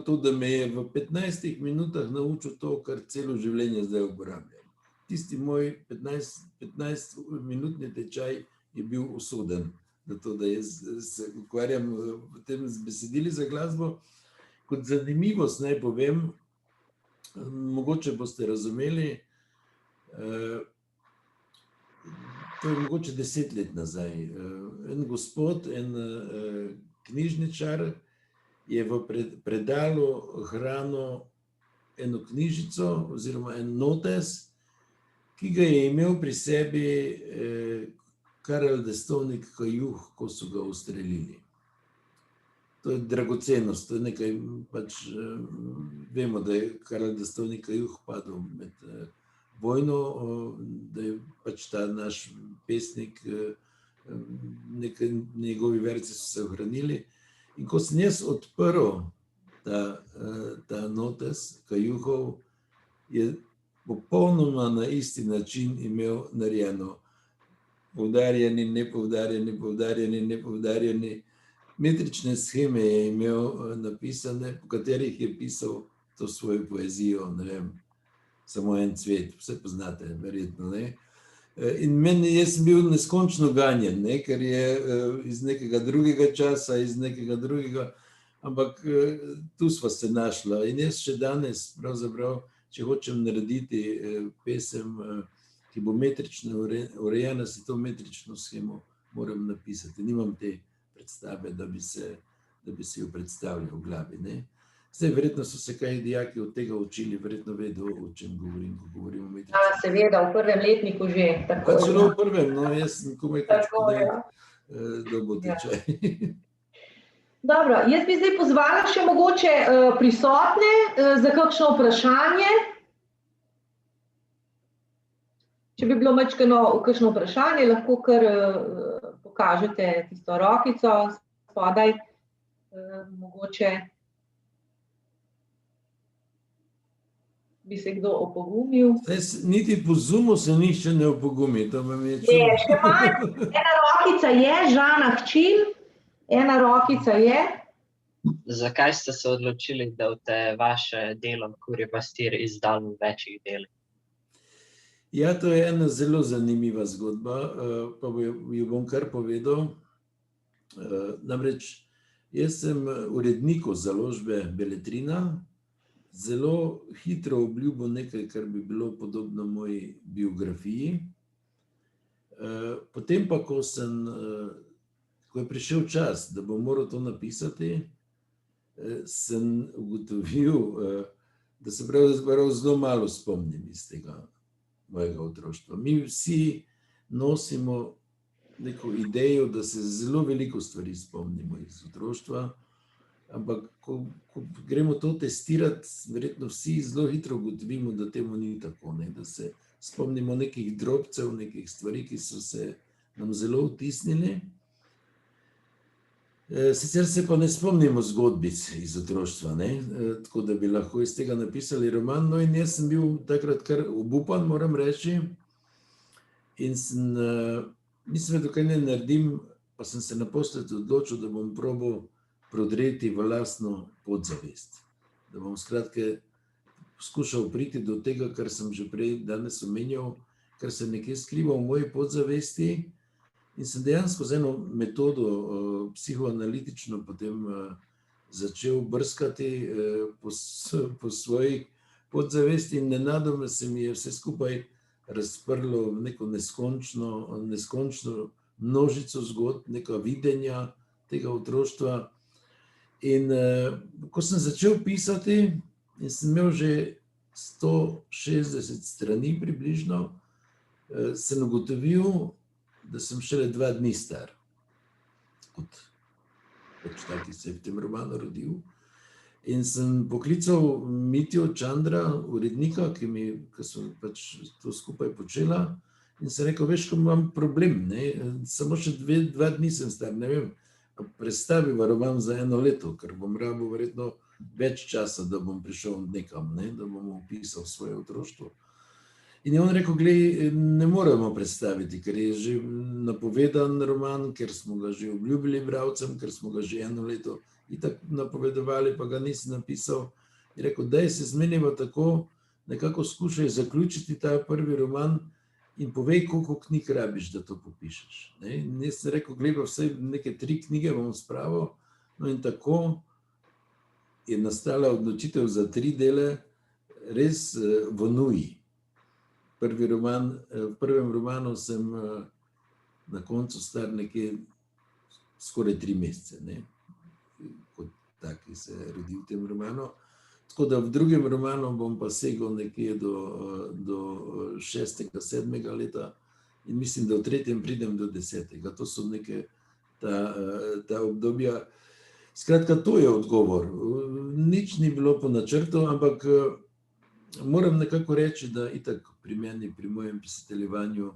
to, da me je v 15 minutah naučil to, kar celo življenje zdaj uporabljam. Tisti moj 15-minutni tečaj je bil usoden na to, da jaz se ukvarjam potem z besedili za glasbo. Kot zanimivost naj povem, mogoče boste razumeli, to je mogoče 10 let nazaj. En gospod, en knjižničar je v predalu hranil eno knjižico oziroma en notes, ki ga je imel pri sebi Karel Destovnik Kajuh, ko so ga ustrelili. To je dragocenost, to je nekaj, pač vemo, da je Karel Destovnik Kajuh padel med vojno, da je pač ta naš pesnik, nekaj njegovi verci so se ohranili. In ko sem jaz odprl ta notes Kajuhov, je popolnoma na isti način imel narejeno poudarjeni, nepoudarjeni, poudarjeni, nepoudarjeni. Metrične sheme je imel napisane, po katerih je pisal to svojo poezijo, ne vem, Samo en cvet, vse poznate, verjetno, ne. In jaz sem bil neskončno ganjen, ne, ker je iz nekega drugega časa, iz nekega drugega, ampak tu sva se našla in jaz še danes, pravzaprav, če hočem narediti pesem, ki bo metrično urejena, si to metrično shemo moram napisati. Nimam te predstave, da bi si jo predstavljal v glavi, ne. Zdaj, verjetno so se kaj dijaki od tega učili, verjetno vedo, o čem govorim, ko govorim o metričnem. Seveda, v prvem letniku že. Pa celo v prvem, no, jaz sem komaj kot študent dobil tečaj. Dobro, jaz bi zdaj pozvala še mogoče prisotne za kakšno vprašanje. Če bi bilo kakšno vprašanje, lahko kar pokažete tisto rokico spodaj, mogoče bi se kdo opogumil. Niti po Zoomu se nihče ne opogumi, to me je čudno. Je, še manj, ena rokica je, Žana Hčil, ena rokica je. Zakaj ste se odločili, da boste vaše delo Kurji pastir izdali v večjih delih? Ja, to je ena zelo zanimiva zgodba, pa jo bom kar povedal. Namreč, jaz sem uredniku založbe Beletrina zelo hitro obljubil nekaj, kar bi bilo podobno moji biografiji. Potem pa, ko je prišel čas, da bom moral to napisati, sem ugotovil, da se pravzaprav zelo malo spomnim iz tega mojega otroštva. Mi vsi nosimo neko idejo, da se zelo veliko stvari spomnimo iz otroštva, ampak ko gremo to testirati, verjetno vsi zelo hitro ugotovimo, da temu ni tako, ne, da se spomnimo nekih drobcev, nekih stvari, ki so se nam zelo vtisnili. Sicer se pa ne spomnimo zgodbic iz otroštva, ne, tako da bi lahko iz tega napisali roman, no in jaz sem bil takrat kar obupan, moram reči, in sem mislil, da kaj ne naredim, pa sem se naposled odločil, da bom probal prodreti v lastno podzavest. Da bom skratke skušal priti do tega, kar sem že prej danes omenjal, kar se nekje skriva v moji podzavesti in sem dejansko z eno metodo psihoanalitično potem začel brskati po svoji podzavesti in nenadoma se mi je vse skupaj razprlo v neko neskončno množico zgodb, neka videnja tega otroštva. In ko sem začel pisati in sem imel že 160 strani približno, sem ugotovil, da sem šele 2 dni star, kot tak, ki se je v tem romanu rodil. In sem poklical Mitjo Čandra, urednika, ki sem pač to skupaj počela, in sem rekel, veš, ko imam problem, ne? Samo še 2 dni sem star, ne vem, predstaviva roman za 1 leto, ker bom rabil verjetno več časa, da bom prišel nekam, ne? Da bom opisal svoje otroštvo. In je on rekel, glej, ne moremo predstaviti, ker je že napovedan roman, ker smo ga že obljubili bralcem, ker smo ga že 1 leto itak napovedovali, pa ga nisi napisal. Je rekel, daj se zmeniva tako, nekako skušaj zaključiti ta prvi roman in povej, koliko knjig rabiš, da to popišeš. Ne? In jaz sem rekel, glej, pa vsaj neke 3 knjige bom spravil, no in tako je nastala odločitev za 3 dele, res v nuji. V prvem romanu sem na koncu star nekje skoraj 3 mesece, ne? Kot taki se rodi v tem romanu. Tako da v drugem romanu bom pa segel nekje do 6., 7. leta in mislim, da v tretjem pridem do 10. To so neke ta obdobja. Skratka, to je odgovor. Nič ni bilo po načrtu, ampak moram nekako reči, da itak pri meni, pri mojem pisateljevanju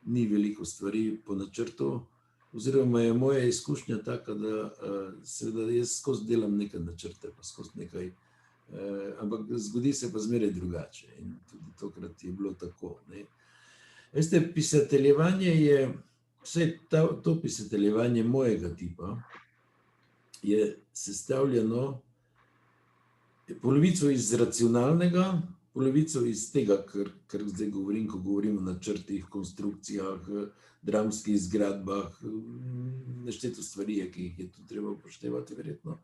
ni veliko stvari po načrtu, oziroma je moja izkušnja taka, da seveda jaz skozi delam neke načrte, pa skozi nekaj, ampak zgodi se pa zmeraj drugače in tudi tokrat je bilo tako, ne. Veste, pisateljevanje je, vse to pisateljevanje mojega tipa je sestavljeno polovico iz racionalnega, polovico iz tega, kar zdaj govorim, ko govorim o načrtih, konstrukcijah, dramskih zgradbah, nešteto stvari, ki jih je tu treba upoštevati verjetno.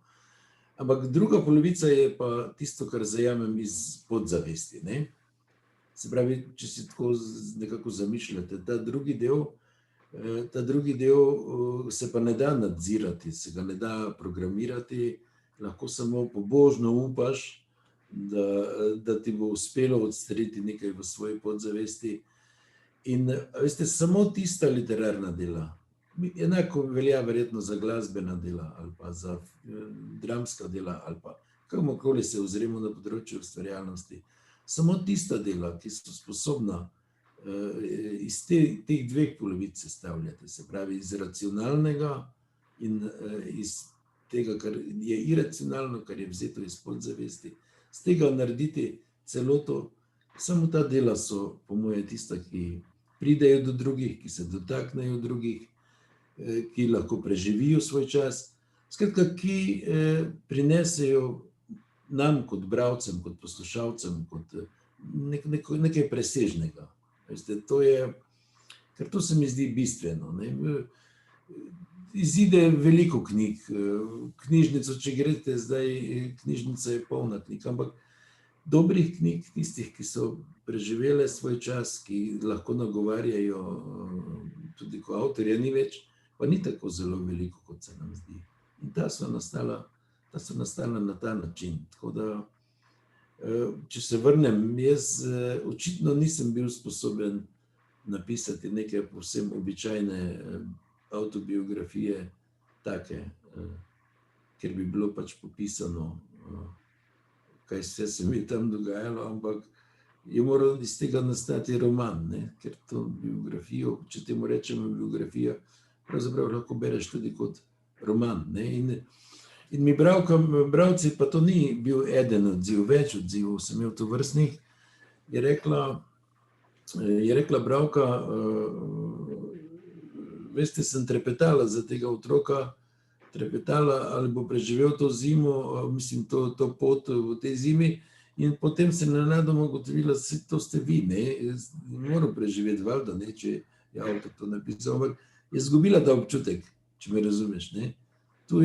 Ampak druga polovica je pa tisto, kar zajamem iz podzavesti, ne. Se pravi, če si tako nekako zamišljate, ta drugi del se pa ne da nadzirati, se ga ne da programirati, lahko samo pobožno upaš, da ti bo uspelo odstreti nekaj v svoji podzavesti. In veste, samo tista literarna dela, enako velja verjetno za glasbena dela ali pa za dramska dela ali pa kamorkoli se ozremo na področju ustvarjalnosti, samo tista dela, ki so sposobna iz teh 2 polovic sestavljati, se pravi iz racionalnega in iz tega, kar je iracionalno, kar je vzeto iz podzavesti, z tega narediti celoto, samo ta dela so po moje tista, ki pridejo do drugih, ki se dotaknejo drugih, ki lahko preživijo svoj čas, skratka, ki prinesejo nam kot bralcem, kot poslušalcem, kot nekaj presežnega. Veste, to je, ker to se mi zdi bistveno, ne. Izide veliko knjig, knjižnico, če greste zdaj, knjižnica je polna knjig, ampak dobrih knjig, tistih, ki so preživele svoj čas, ki lahko nagovarjajo, tudi ko avtorja ni več, pa ni tako zelo veliko, kot se nam zdi. In ta so nastala na ta način. Tako da, če se vrnem, jaz očitno nisem bil sposoben napisati neke povsem običajne avtobiografije take, ker bi bilo pač popisano, kaj vse se mi tam dogajalo, ampak je moral iz tega nastati roman, ne, ker to biografijo, če temu rečemo biografija, pravzaprav lahko bereš tudi kot roman, ne, in mi bralci, pa to ni bil eden odziv, več odzivov sem imel tovrstnih, je rekla bralka, veste, sem trepetala za tega otroka, ali bo preživel to zimo, mislim, to pot v tej zimi, in potem sem nenadoma ugotovila, to ste vi, ne, ne moram preživeti valjda, ne, če je avtor to napisal, ampak je izgubila ta občutek, če me razumeš, ne. Tu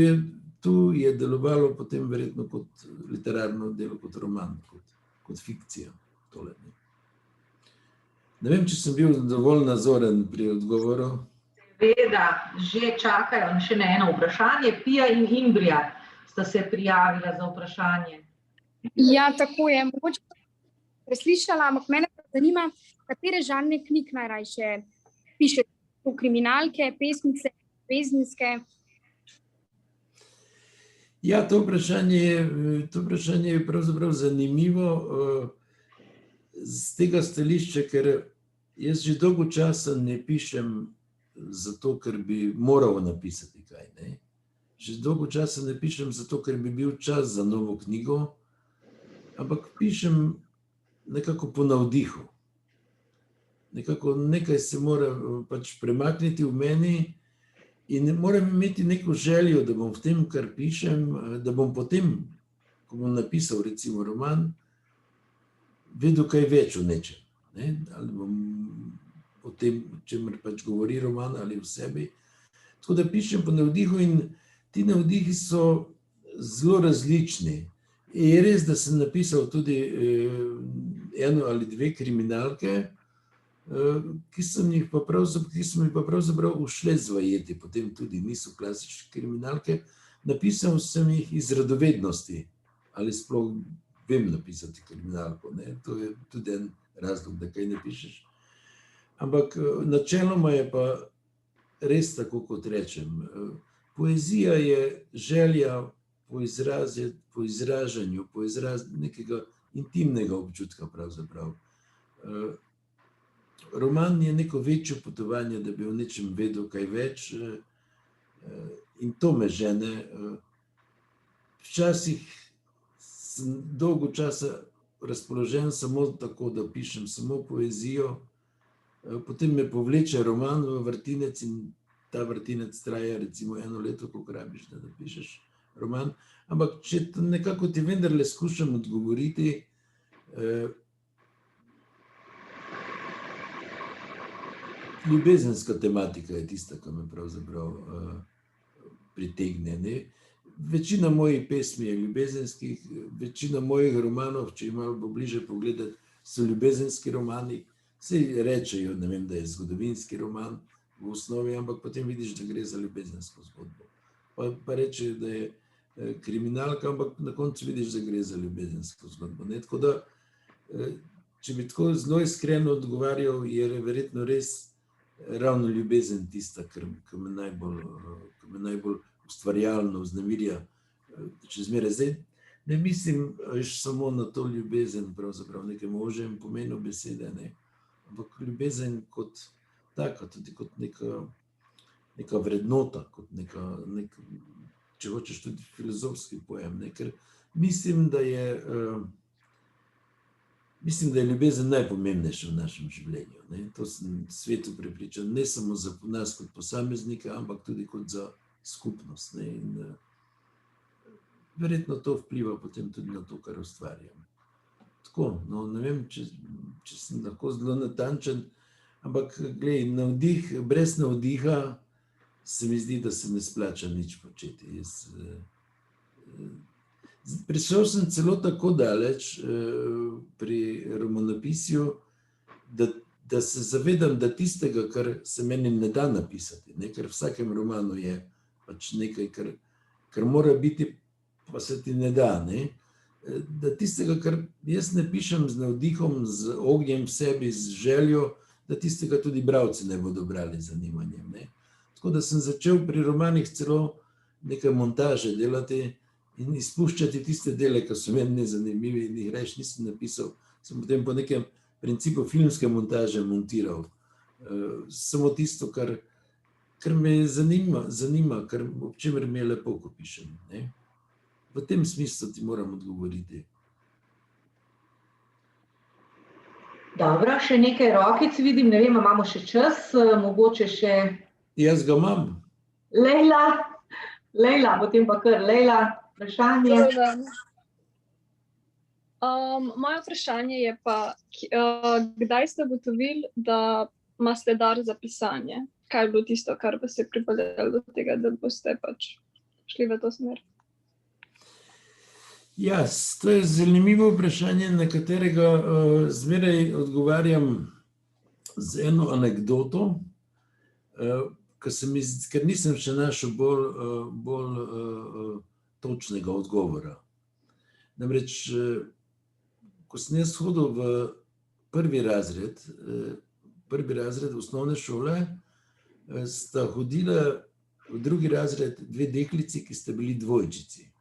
je delovalo potem verjetno kot literarno delo, kot roman, kot fikcija, tole, ne. Ne vem, če sem bil dovolj nazoren pri odgovoru. Seveda, že čakajo še na eno vprašanje. Pija in Imbrija sta se prijavila za vprašanje. Ja, tako je. Mogoče preslišala, ampak mene zanima, katere žanre knjig najrajše pišete? Kriminalke, pesmice, zvezdniške? Ja, to vprašanje je pravzaprav zanimivo z tega stališča, ker jaz že dolgo časa ne pišem zato, ker bi moral napisati kaj, ne. Že dolgo časa ne pišem zato, ker bi bil čas za novo knjigo, ampak pišem nekako po navdihu. Nekako nekaj se mora pač premakniti v meni in moram imeti neko željo, da bom v tem, kar pišem, da bom potem, ko bom napisal recimo roman, vedel kaj več o nečem, ne? Ali bom o tem, o čemer pač govori roman ali o sebi. Tako da pišem po navdihu in ti navdihi so zelo različni. Je res, da sem napisal tudi eno ali dve kriminalke, ki so mi pa pravzaprav ušle zvajeti, potem tudi niso klasične kriminalke. Napisal sem jih iz radovednosti, ali sploh vem napisati kriminalko, ne? To je tudi en razlog, da kaj napišeš. Ampak načeloma je pa res tako, kot rečem. Poezija je želja po izražanju, po nekega intimnega občutka pravzaprav. Roman je neko večje potovanje, da bi o nečem vedel kaj več in to me žene. Včasih sem dolgo časa razpoložen samo tako, da pišem samo poezijo, potem me povleče roman v vrtinec in ta vrtinec traja recimo 1 leto, koliko rabiš, da napišeš roman. Ampak če nekako ti vendarle skušam odgovoriti, ljubezenska tematika je tista, ki me pravzaprav pritegne, ne. Večina mojih pesmi je ljubezenskih, večina mojih romanov, če malo pobliže pogledati, so ljubezenski romani. Saj rečejo, ne vem, da je zgodovinski roman v osnovi, ampak potem vidiš, da gre za ljubezensko zgodbo. Pa rečejo, da je kriminalka, ampak na koncu vidiš, da gre za ljubezensko zgodbo, ne. Tako da, če bi tako zelo iskreno odgovarjal, je verjetno res ravno ljubezen tista, ki me najbolj ustvarjalno vznemirja čez mere. Zdaj, ne mislim samo na to ljubezen, pravzaprav nekem ožjem pomenu besede, ne, ampak ljubezen kot taka, tudi kot neka vrednota, kot če hočeš tudi filozofski pojem, ne, ker mislim, da je ljubezen najpomembnejša v našem življenju, ne. To sem svetu prepričan, ne samo za nas kot posameznika, ampak tudi kot za skupnost, ne, in verjetno to vpliva potem tudi na to, kar ustvarjam. Tako, no, ne vem, če sem lahko zelo natančen, ampak glej, navdih, brez navdiha se mi zdi, da se ne splača nič početi. Prišel sem celo tako daleč pri romanopisju, da se zavedam, da tistega, kar se meni ne da napisati, ne, ker v vsakem romanu je pač nekaj, kar mora biti, pa se ti ne da, ne. Da tistega, kar jaz ne pišem z navdihom, z ognjem v sebi, z željo, da tistega tudi bralci ne bodo brali z zanimanjem, ne. Tako da sem začel pri romanih celo neke montaže delati in izpuščati tiste dele, ki so meni nezanimivi in jih reč nisem napisal. Sem potem po nekem principu filmske montaže montiral. Samo tisto, kar me zanima, ob čemer mi je lepo, ko pišem, ne. V tem smislu ti moram odgovoriti. Dobro, še nekaj rokic vidim, ne vem, imamo še čas, mogoče še... Jaz ga imam. Lejla, potem pa kar Lejla, vprašanje. Moje vprašanje je pa, kdaj ste ugotovili, da imate dar za pisanje? Kaj je bilo tisto, kar vas je pripeljalo do tega, da boste pač šli v to smer? Ja, to je zanimivo vprašanje, na katerega zmeraj odgovarjam z eno anekdoto, ker nisem še našel bolj točnega odgovora. Namreč, ko sem jaz hodil v prvi razred osnovne šole, sta hodila v drugi razred dve deklici, ki sta bili dvojčici.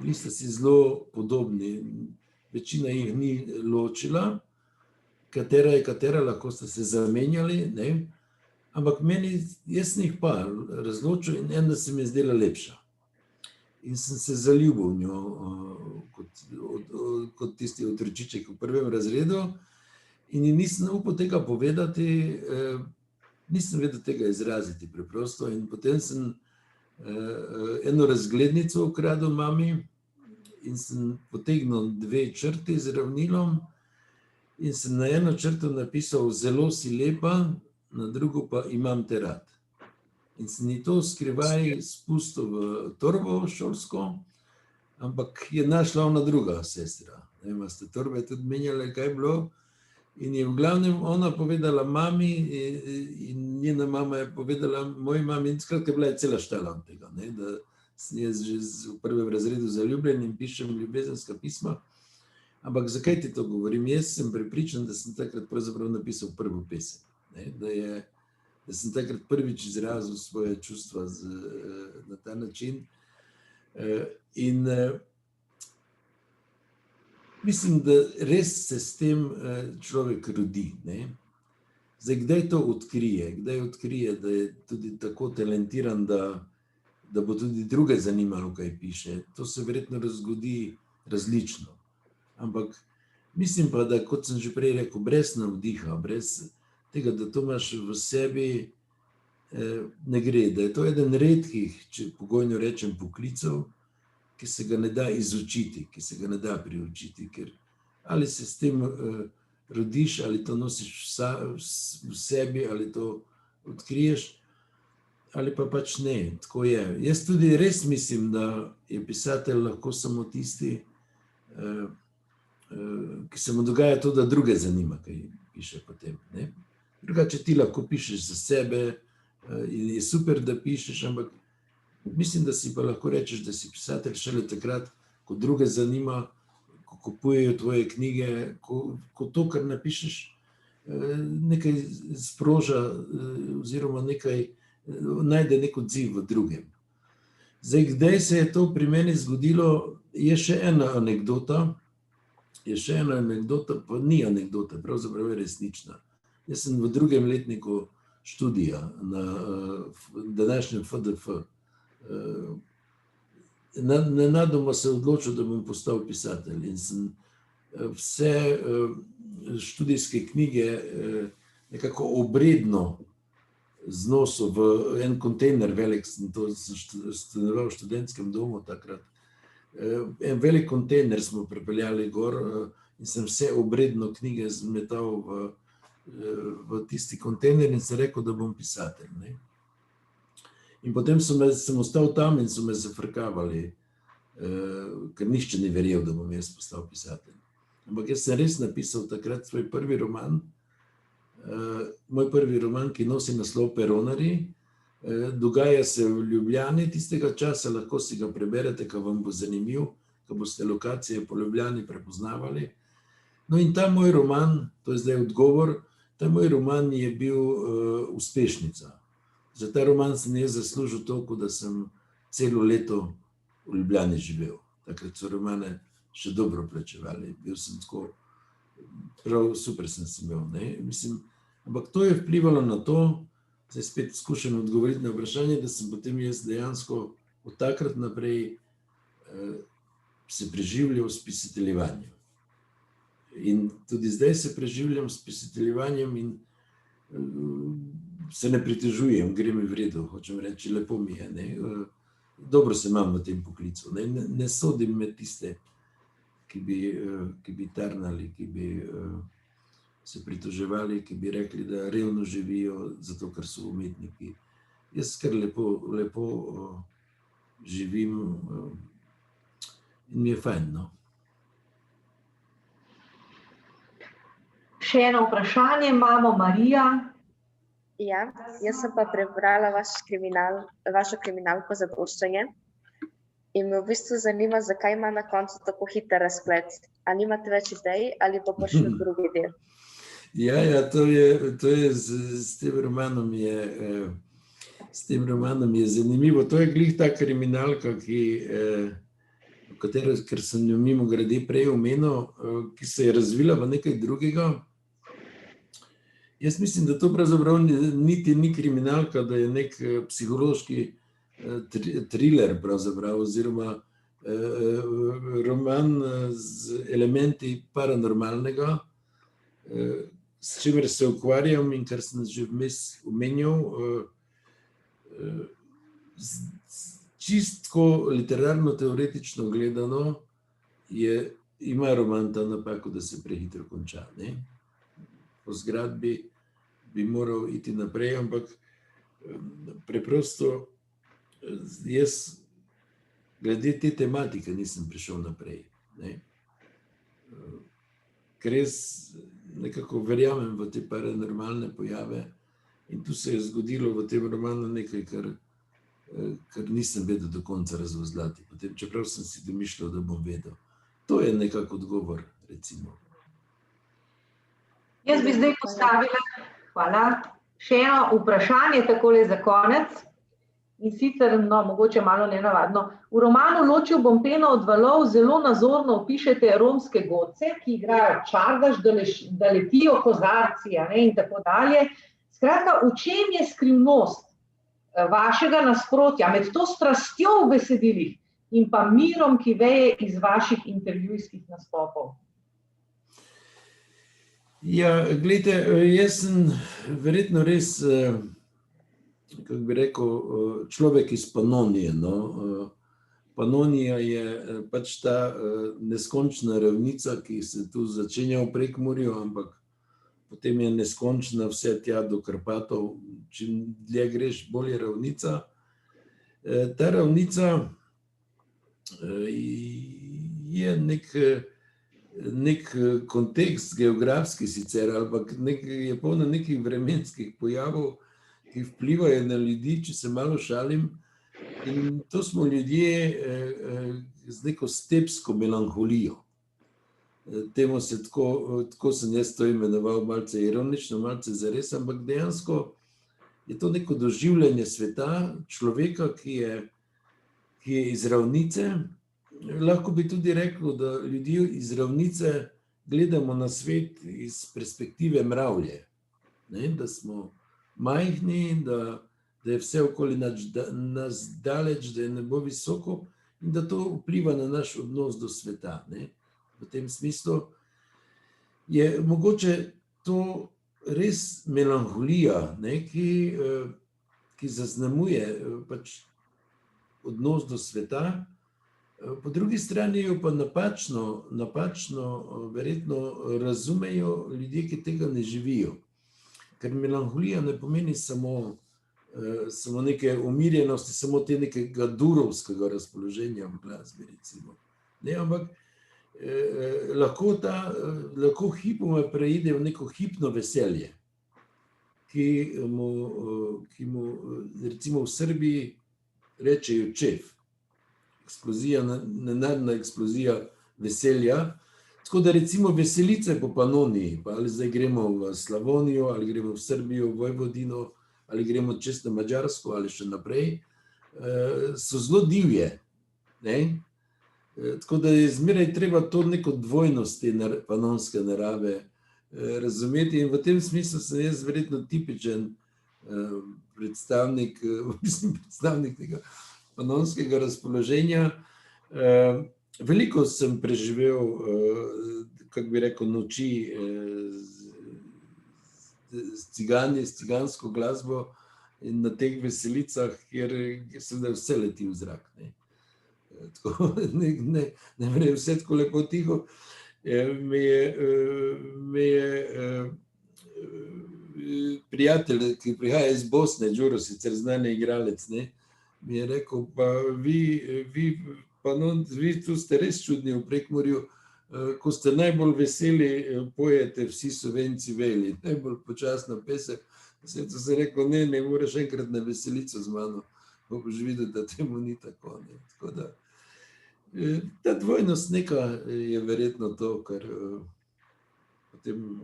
Bili sta si zelo podobni. Večina jih ni ločila, katera je katera, lahko sta se zamenjali, ne? Ampak jaz sem jih pa razločil in ena se mi je zdela lepša. In sem se zaljubil v njo kot tisti otročiček v prvem razredu in ji nisem upal tega povedati, nisem vedel tega izraziti preprosto in potem sem eno razglednico ukradel mami in sem potegnil 2 črti z ravnilom in sem na eno črto napisal zelo si lepa, na drugo pa imam te rad. In sem ji to skrivaj spustil v torbo šolsko, ampak je našla ona druga sestra. Ne vem, ste torbe tudi menjale, kaj je bilo. In je v glavnem ona povedala mami in njena mama je povedala moji mami, in skratka bila je cela štala od tega, ne, da sem jaz že v prvem razredu zaljubljen in pišem ljubezenska pisma. Ampak zakaj ti to govorim? Jaz sem prepričan, da sem takrat pravzaprav napisal prvo pesem, ne, da sem takrat prvič izrazil svoje čustva na ta način. In mislim, da res se s tem človek rodi, ne. Zdaj, kdaj to odkrije? Kdaj odkrije, da je tudi tako talentiran, da bo tudi druge zanimalo, kaj piše? To se verjetno razgodi različno. Ampak mislim pa, da kot sem že prej rekel, brez navdiha, brez tega, da to imaš v sebi, ne gre. Da je to eden redkih, če pogojno rečem, poklicev, ki se ga ne da izučiti, ki se ga ne da priučiti, ker ali se s tem rodiš, ali to nosiš v sebi, ali to odkriješ, ali pa pač ne, tako je. Jaz tudi res mislim, da je pisatelj lahko samo tisti, ki se mu dogaja to, da druge zanima, kaj piše potem, ne. Drugače ti lahko pišeš za sebe in je super, da pišeš, ampak mislim, da si pa lahko rečeš, da si pisatelj šele takrat, ko druge zanima, ko kupujejo tvoje knjige, ko to, kar napišeš, nekaj sproža oziroma najde nek odziv v drugem. Zdaj, kdaj se je to pri meni zgodilo, je še ena anekdota, pa ni anekdota, pravzaprav je resnična. Jaz sem v 2. letniku študija na današnjem FDF. Nenadoma se odločil, da bom postal pisatelj in sem vse študijske knjige nekako obredno znosil v en kontejner velik, sem stanoval v študentskem domu takrat. En velik kontejner smo pripeljali gor in sem vse obredno knjige zmetal v tisti kontejner in sem rekel, da bom pisatelj, ne. In potem sem ostal tam in so me zafrkavali, ker nihče ni verjel, da bom jaz postal pisatelj. Ampak jaz sem res napisal takrat svoj prvi roman, moj prvi roman, ki nosi naslov Peronarji. Dogaja se v Ljubljani tistega časa, lahko si ga preberete, ko vam bo zanimiv, ko boste lokacije po Ljubljani prepoznavali. No in ta moj roman, to je zdaj odgovor, ta moj roman je bil uspešnica. Za ta roman sem jaz zaslužil toliko, da sem celo leto v Ljubljani živel. Takrat so romane še dobro plačevali. Bil sem tako, prav super sem se imel, ne. Mislim, ampak to je vplivalo na to, zdaj spet skušam odgovoriti na vprašanje, da sem potem jaz dejansko od takrat naprej se preživljal s pisateljevanjem. In tudi zdaj se preživljam s pisateljevanjem in se ne pritožujem, gre mi v redu, hočem reči, lepo mi je, ne. Dobro se imam v tem poklicu, ne, ne sodim med tiste, ki bi tarnali, ki bi se pritoževali, ki bi rekli, da revno živijo, zato ker so umetniki. Jaz kar lepo živim in mi je fajn, no. Še eno vprašanje imamo, Marija. Ja, jaz sem pa prebrala vašo kriminalko Zadoščanje in me v bistvu zanima, zakaj ima na koncu tako hiter razplet. A nimate več idej ali pa še drugi del? Ja, to je s tem romanom je zanimivo. To je glih ta kriminalka, ker sem jo mimogrede prej omenil, ki se je razvila v nekaj drugega. Jaz mislim, da to pravzaprav niti ni kriminalka, da je nek psihološki thriller pravzaprav, oziroma roman z elementi paranormalnega, s čimer se ukvarjam in kar sem že vmes omenjal, čistko literarno-teoretično gledano ima roman ta napako, da se prehitro konča. Po zgradbi bi moral iti naprej, ampak preprosto jaz glede te tematike nisem prišel naprej. Ker jaz nekako verjamem v te paranormalne pojave in tu se je zgodilo v tem romanu nekaj, kar nisem vedel do konca razvozlati. Potem, čeprav sem si domišljal, da bom vedel. To je nekako odgovor, recimo. Jaz bi zdaj postavila, hvala, še eno vprašanje takole za konec. In sicer, mogoče malo nenavadno. V romanu Ločil bom peno od valov zelo nazorno opišete romske godce, ki igrajo čardaš, da letijo kozarci in tako dalje. Skratka, v čem je skrivnost vašega nasprotja med to strastjo v besedilih in pa mirom, ki veje iz vaših intervjujskih nastopov? Ja, gledajte, jaz sem verjetno res, kako bi rekel, človek iz Panonije. Panonija je pač ta neskončna ravnica, ki se tu začenja v Prekmurju, ampak potem je neskončna vse tja do Karpatov. Čim dlje greš, bolj je ravnica. Ta ravnica je nek kontekst geografski sicer, ampak je polno nekih vremenskih pojavov, ki vplivajo na ljudi, če se malo šalim. In to smo ljudje z neko stepsko melanholijo. Temu se tako sem jaz to imenoval, malce ironično, malce zares, ampak dejansko je to neko doživljanje sveta, človeka, ki je iz ravnice. Lahko bi tudi rekel, da ljudi iz ravnice gledamo na svet iz perspektive mravlje. Da smo majhni, da je vse okoli nas daleč, da je nebo visoko in da to vpliva na naš odnos do sveta. V tem smislu je mogoče to res melanholija, ki zaznamuje pač odnos do sveta. Po drugi strani jo pa napačno verjetno razumejo ljudje, ki tega ne živijo. Ker melanholija ne pomeni samo neke umirjenosti, samo te nekega durovskega razpoloženja v glasbi, recimo. Ampak lahko hipoma preide v neko hipno veselje, ki mu recimo v Srbiji rečejo čef. Eksplozija, nenadna eksplozija veselja. Tako da recimo veselice po Panoniji, pa ali zdaj gremo v Slavonijo, ali gremo v Srbijo, v Vojvodino, ali gremo čez na Madžarsko, ali še naprej, so zelo divje. Tako da je zmeraj treba to neko dvojnost te panonske narave razumeti in v tem smislu sem jaz verjetno tipičen predstavnik tega panonskega razpoloženja. Veliko sem preživel, kako bi rekel, noči s cigani, s cigansko glasbo in na teh veselicah, kjer seveda vse leti v zrak. Tako, ne vem, vse tako lepo tiho. Me je prijatelj, ki prihaja iz Bosne, Đuro, sicer znani igralec, mi je rekel, pa vi tu ste res čudni v Prekmurju, ko ste najbolj veseli, pojete Vsi Slovenci veli, najbolj počasno pesem. Sem se rekel, ne moraš enkrat na veselico z mano, pa boš videl, da temu ni tako. Tako da, ta dvojnost neka je verjetno to, kar potem,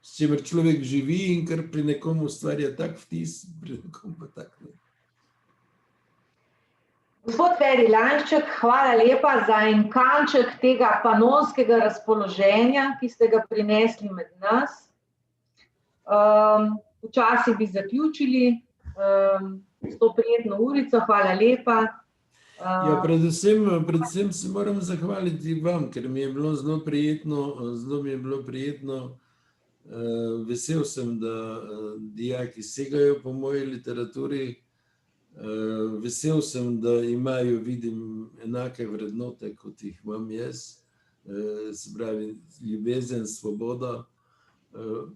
s čimer človek živi in kar pri nekomu ustvarja tak vtis, pri nekomu pa tak ne. Gospod Feri Lanšček, hvala lepa za en kanček tega panonskega razpoloženja, ki ste ga prinesli med nas. Včasih bi zaključili s to prijetno urico, hvala lepa. Ja, predvsem se moram zahvaliti vam, ker mi je bilo zelo prijetno. Vesel sem, da dijaki segajo po moji literaturi. Vesel sem, da imajo, vidim, enake vrednote, kot jih imam jaz. Se pravi, ljubezen, svoboda.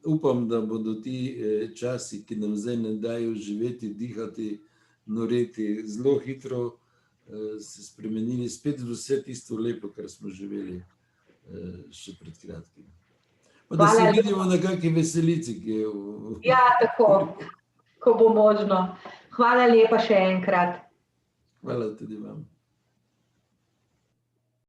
Upam, da bodo ti časi, ki nam zdaj ne dajo živeti, dihati, noreti, zelo hitro se spremenili spet v vse tisto lepo, kar smo živeli še pred kratkim. Pa da se vidimo na kakšni veselici, ki je v... Ja, tako, ko bo možno. Hvala lepa še enkrat. Hvala tudi vam.